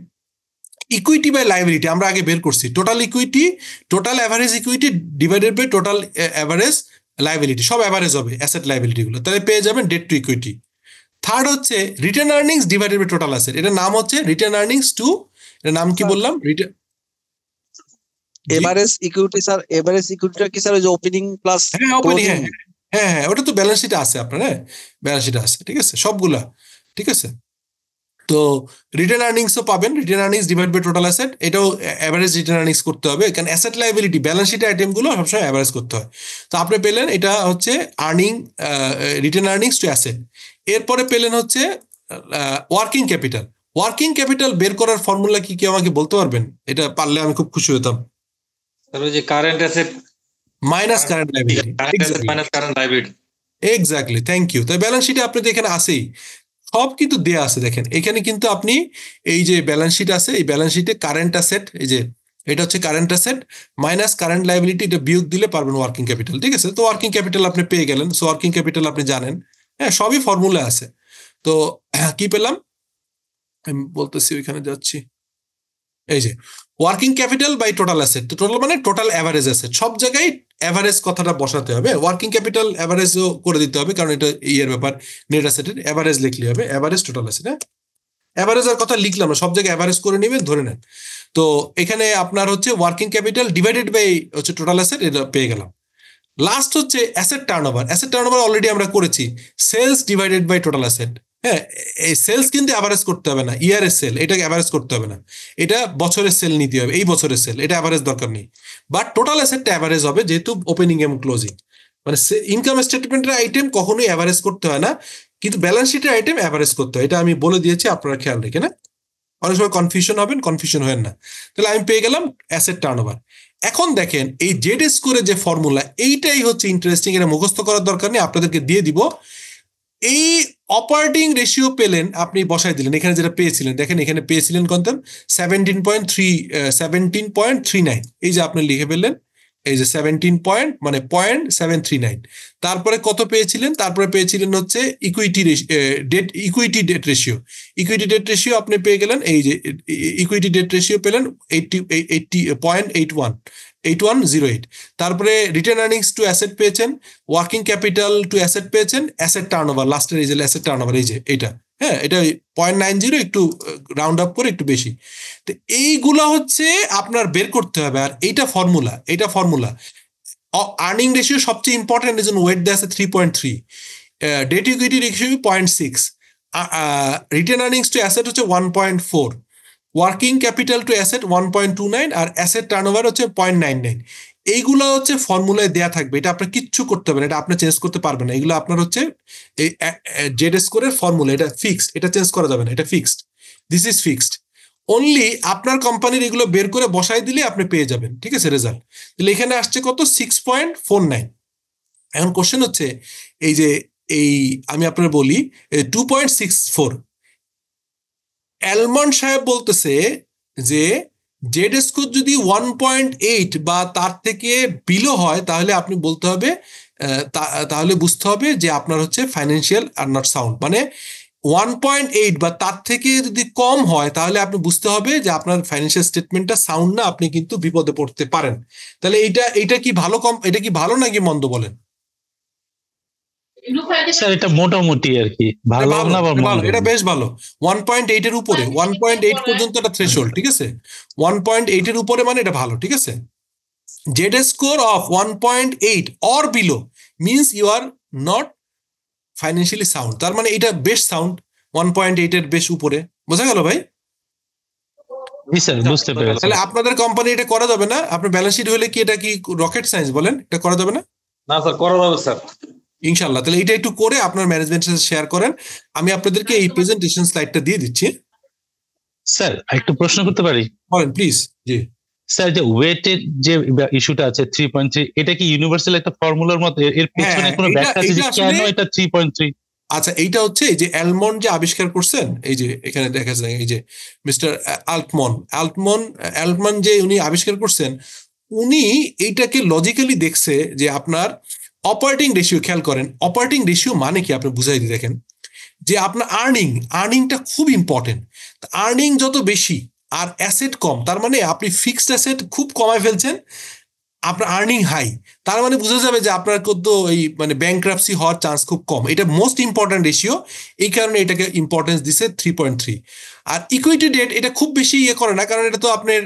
ইকুইটি বাই লাইবিলিটি, আমরা আগে বের করছি total equity, total average equity divided by total average liability, সব অ্যাভারেজ হবে অ্যাসেট লাইবিলিটি গুলো, তাহলে পেয়ে যাবেন ডেট টু ইকুইটি। থার্ড হচ্ছে return earnings divided by total asset, এটার নাম হচ্ছে রিটার্ন আর্নিংস টু, এটার নাম কি বললাম? এভারেজ ইকুইটি স্যার, এভারেজ ইকুইটিটা কি স্যার ওই যে ওপেনিং প্লাস? হ্যাঁ ওপেনিং, হ্যাঁ ওটা তো ব্যালেন্স শিটে আছে আপনার, হ্যাঁ ব্যালেন্স শিটে আছে, ঠিক আছে সবগুলা, ঠিক আছে? তো রিটার্ন আর্নিংসও পাবেন, return earnings divide by total asset, এটাও অ্যাভারেজ রিটার্ন আর্নিংস করতে হবে, কারণ অ্যাসেট লাইবিলিটি ব্যালেন্স শিটের আইটেমগুলো সবসময় অ্যাভারেজ করতে হয়। তো আপনি পেলেন এটা হচ্ছে earning, return earnings to asset. এরপরে পেলেন হচ্ছে ওয়ার্কিং ক্যাপিটাল। ওয়ার্কিং ক্যাপিটাল বের করার ফর্মুলা কি কেউ আমাকে বলতে পারবেন? এটা পারলে আমি খুব খুশি হতাম। যে current asset minus current liability, minus current liability, exactly, thank you. তাই ব্যালেন্স শিটে আপনি এখানে আসেই সব কিন্তু দেয়া আছে, দেখেন এখানে কিন্তু আপনি এই যে ব্যালেন্স শিট আছে, এই ব্যালেন্স শিটে কারেন্ট অ্যাসেট, এই যে এটা হচ্ছে current asset minus current liability, এটা বিয়োগ দিলে পারবেন ওয়ার্কিং ক্যাপিটাল, ঠিক আছে? তো ওয়ার্কিং ক্যাপিটাল আপনি পেয়ে গেলেন। সো ওয়ার্কিং ক্যাপিটাল আপনি জানেন, হ্যাঁ সবই ফর্মুলা আছে। তো কি পেলাম আমি বলতেছি, ওইখানে যাচ্ছি, এই যে working capital by total asset, তো টোটাল মানে টোটাল অ্যাভারেজ অ্যাসেট, সব জায়গায় অ্যাভারেজ কথাটা বসাতে হবে, ওয়ার্কিং ক্যাপিটাল অ্যাভারেজও করে দিতে হবে, কারণ এটা ইয়ের ব্যাপার, নেট অ্যাসেটের অ্যাভারেজ লিখলে হবে, অ্যাভারেজ টোটাল অ্যাসেট, হ্যাঁ অ্যাভারেজের কথা লিখলাম না, সব জায়গায় অ্যাভারেজ করে নেবেন, ধরে নেন। তো এখানে আপনার হচ্ছে ওয়ার্কিং ক্যাপিটাল ডিভাইডেড বাই হচ্ছে টোটাল অ্যাসেট, এটা পেয়ে গেলাম। লাস্ট হচ্ছে asset turnover, asset turnover already আমরা করেছি, sales divided by total asset. হ্যাঁ, এই সেলস কিন্তু অ্যাভারেজ করতে হবে না, ইয়ারের সেল, এটাকে অ্যাভারেজ করতে হবে না, এটা বছরের সেল নিতে হবে, এই বছরের সেল, এটা অ্যাভারেজ দরকার নেই। বাট টোটাল অ্যাসেটটা অ্যাভারেজ হবে, যেহেতু ওপেনিং এবং ক্লোজিং, মানে ইনকাম স্টেটমেন্টের আইটেম কখনোই অ্যাভারেজ করতে হয় না, কিন্তু ব্যালেন্স শিটের আইটেম অ্যাভারেজ করতে হয়, এটা আমি বলে দিয়েছি, আপনারা খেয়াল রেখে না, অনেক সময় কনফিউশন হবেন, কনফিউশন হয় না। তাহলে আমি পেয়ে গেলাম অ্যাসেট টার্নওভার। এখন দেখেন এই জেড স্কোরের যে ফর্মুলা, এইটাই হচ্ছে ইন্টারেস্টিং, এটা মুখস্থ করার দরকার নেই, আপনাদেরকে দিয়ে দিব। এই অপারেটিং রেশিও পেলেন, আপনি বসাই দিলেন, এখানে যেটা পেয়েছিলেন দেখেন, এখানে পেয়েছিলেন কত? 17.39, এই যে আপনি লিখে ফেললেন, এই যে 17 পয়েন্ট মানে 0.739। তারপরে কত পেয়েছিলেন? তারপরে পেয়েছিলেন হচ্ছে equity debt, equity debt ratio, equity debt ratio আপনি পেয়ে গেলেন, এই যে ইকুইটি ডেট রেশিও পেলেন 80.8108। তারপরে রিটার্ন আর্নিংস টু অ্যাসেট পেয়েছেন, ওয়ার্কিং ক্যাপিটাল টু অ্যাসেট পেয়েছেন, অ্যাসেট টার্নওভার লাস্টের এই যে অ্যাসেট টার্নওভার, এই যে এইটা, হ্যাঁ এটা 0.90, একটু রাউন্ড আপ করে একটু বেশি। তো এইগুলা হচ্ছে আপনার বের করতে হবে, আর এইটা ফর্মুলা, এইটা ফর্মুলা। আর্নিং রেশিও সবচেয়ে ইম্পর্টেন্ট, এই জন্য ওয়েট দেওয়া আছে 3.3, debt equity ratio 0.6, return earnings to asset হচ্ছে 1.4, ওয়ার্কিং ক্যাপিটাল টু অ্যাসেট 1.29, আর অ্যাসেট টার্নওভার হচ্ছে 0.99। এইগুলো হচ্ছে ফর্মুলায় দেয়া থাকবে, এটা আপনার কিচ্ছু করতে হবে না, এটা আপনি চেঞ্জ করতে পারবেন না, এগুলো আপনার হচ্ছে এই জেড স্কোরের ফর্মুলা, এটা ফিক্সড, এটা চেঞ্জ করা যাবে না, এটা fixed, this is fixed. Only আপনার কোম্পানির এগুলো বের করে বসাই দিলে আপনি পেয়ে যাবেন, ঠিক আছে রেজাল্ট। তাহলে এখানে আসছে কত? 6.49। এখন কোশ্চেন হচ্ছে এই যে এই আমি আপনার বলি 2.64, অ্যালমন্ড সাহেব বলতেছে যে জেড স্কোর যদি 1.8 বা তার থেকে বিলো হয়, তাহলে আপনি বলতে হবে, তাহলে বুঝতে হবে যে আপনার হচ্ছে ফাইন্যান্সিয়াল আর নট সাউন্ড, মানে 1.8 বা তার থেকে যদি কম হয়, তাহলে আপনি বুঝতে হবে যে আপনার ফাইন্যান্সিয়াল স্টেটমেন্টটা সাউন্ড না, আপনি কিন্তু বিপদে পড়তে পারেন। তাহলে এটা কি ভালো, এটা কি ভালো নাকি মন্দ বলেন? স্যার এটা মোটামুটি আর কি, ভালো না, এটা বেশ ভালো। 1.8 এর উপরে, 1.8 পর্যন্ত একটা থ্রেশহোল্ড, ঠিক আছে? 1.8 এর উপরে মানে এটা ভালো, ঠিক আছে? Z score of 1.8 or below means you are not financially sound, তার মানে এটা বেশ সাউন্ড, 1.8 এর বেশ উপরে। বোঝা গেল ভাই? বুঝতে পেরেছি। তাহলে আপনাদের কোম্পানি এটা করা যাবে না? আপনার ব্যালেন্স শিট হলে কি এটা কি রকেট সায়েন্স বলেন? এটা করা যাবে না? না স্যার, করা যাবে স্যার। ইনশাআল্লাহ। তাহলে এটা একটু করে আপনার ম্যানেজমেন্টের সাথে শেয়ার করেন। আমি আপনাদেরকে এই প্রেজেন্টেশন স্লাইডটা দিয়ে দিচ্ছি। স্যার একটু প্রশ্ন করতে পারি? বলেন প্লিজ। জি স্যার, যে ওয়েটের যে ইস্যুটা আছে 3.3, এটা কি ইউনিভার্সাল একটা ফর্মুলার মতো? এর পেছনে কোনো ব্যাখ্যা আছে যে কেন এটা 3.3? আচ্ছা, এইটা হচ্ছে এই যে অ্যালমন্ড যে আবিষ্কার করছেন, এই যে এখানে দেখা যায় এই যে মিস্টার অ্যালটমান যে উনি আবিষ্কার করছেন, উনি এইটাকে লজিক্যালি দেখছে যে আপনার অপারেটিং রেশিও, খেয়াল করেন অপারেটিং রেশিও মানে কি আপনি বুঝাই দিয়ে দেখেন যে আপনার আর্নিংটা খুব ইম্পর্টেন্ট। আর্নিং যত বেশি আর অ্যাসেট কম, তার মানে আপনি ফিক্সড অ্যাসেট খুব কমায় ফেলছেন, আপনার আর্নিং হাই, তার মানে বোঝা যাবে যে আপনার কত এই মানে ব্যাংক্রাপসি হওয়ার চান্স খুব কম। এটা মোস্ট ইম্পর্টেন্ট রেশিও, এই কারণে এটাকে ইম্পর্টেন্স দিছে 3.3। আর ইকুইটি ডেট এটা খুব বেশি করে না, কারণ এটা তো আপনার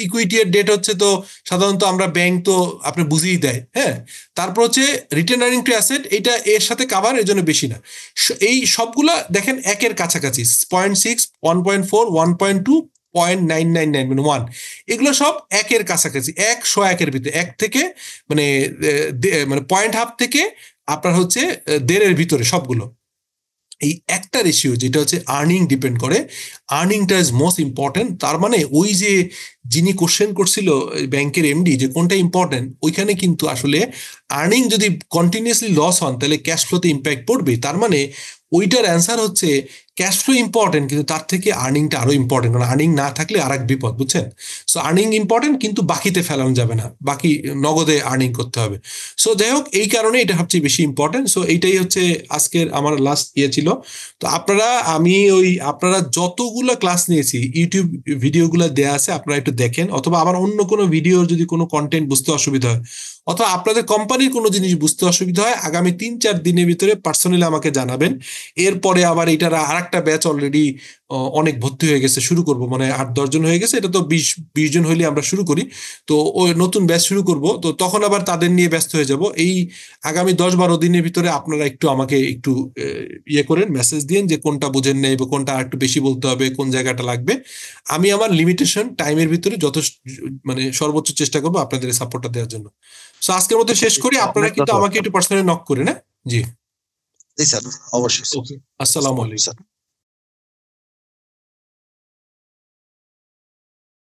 ইকুইটি এর ডেট হচ্ছে তো সাধারণত আমরা ব্যাংক তো আপনি বুঝিয়ে দেয়। হ্যাঁ, তারপর হচ্ছে রিটার্ন আর্নিং টু অ্যাসেট, এটা এর সাথে কাভার, এর জন্য বেশি না। এই সবগুলা দেখেন একের কাছাকাছি, 0.6, 1.4, 1.2, 0.999 মানে 1, এগুলো সব একের কাছাকাছি, 100 ভিতরে, এক থেকে মানে 0.5 থেকে আপনার হচ্ছে 1.5 ভিতরে সবগুলো। এই একটা রেশিও যেটা হচ্ছে আর্নিং ডিপেন্ড করে, আর্নিংটা ইজ মোস্ট ইম্পর্টেন্ট। তার মানে ওই যে যিনি কোশ্চেন করছিল ব্যাংকের এমডি যে কোনটা ইম্পর্টেন্ট, ওইখানে কিন্তু আসলে আর্নিং যদি কন্টিনিউয়াসলি লস হন তাহলে ক্যাশ ফ্লোতে ইম্প্যাক্ট পড়বে। তার মানে ওইটার অ্যান্সার হচ্ছে ক্যাশ ফ্লো ইম্পর্টেন্ট, কিন্তু তার থেকে আর্নিংটা আরো ইম্পর্টেন্ট, কারণ আর্নিং না থাকলে আর এক বিপদ, বুঝছেন? সো আর্নিং ইম্পর্টেন্ট, কিন্তু বাকিতে ফেলানো যাবে না, বাকি নগদে আর্নিং করতে হবে। সো যাই হোক, এই কারণে এটা সবচেয়ে বেশি ইম্পর্টেন্ট। সো এইটাই হচ্ছে আজকের আমার লাস্ট ছিল। তো আপনারা যতগুলো ক্লাস নিয়েছি ইউটিউব ভিডিওগুলো দেয়া আছে, আপনারা একটু দেখেন, অথবা আবার অন্য কোনো ভিডিওর যদি কোনো কন্টেন্ট বুঝতে অসুবিধা হয়, অথবা আপনাদের কোম্পানির কোনো জিনিস বুঝতে অসুবিধা হয়, আগামী 3-4 দিনের ভিতরে পার্সোনালি আমাকে জানাবেন। এরপরে আবার এটার আরেকটা ব্যাচ অলরেডি অনেক ভর্তি হয়ে গেছে, শুরু করব, মানে 8-10 জন হয়ে গেছে, এটা তো 20 জন হইলে আমরা শুরু করি, তো ওই নতুন ব্যাচ শুরু করব, তো তখন আবার তাদের নিয়ে ব্যস্ত হয়ে যাব। এই আগামী 10-12 দিনের ভিতরে আপনারা একটু আমাকে একটু করেন, মেসেজ দিন যে কোনটা বুঝেন নেই বা কোনটা একটু বেশি বলতে হবে, কোন জায়গাটা লাগবে। আমি আমার লিমিটেশন টাইমের ভিতরে মানে সর্বোচ্চ চেষ্টা করবো আপনাদের সাপোর্টটা দেওয়ার জন্য। সো আজকের মতো শেষ করি, আপনারা কিন্তু আমাকে একটু পার্সোনালি নক করে না। জি স্যার, অবশ্যই। আসসালামু আলাইকুম।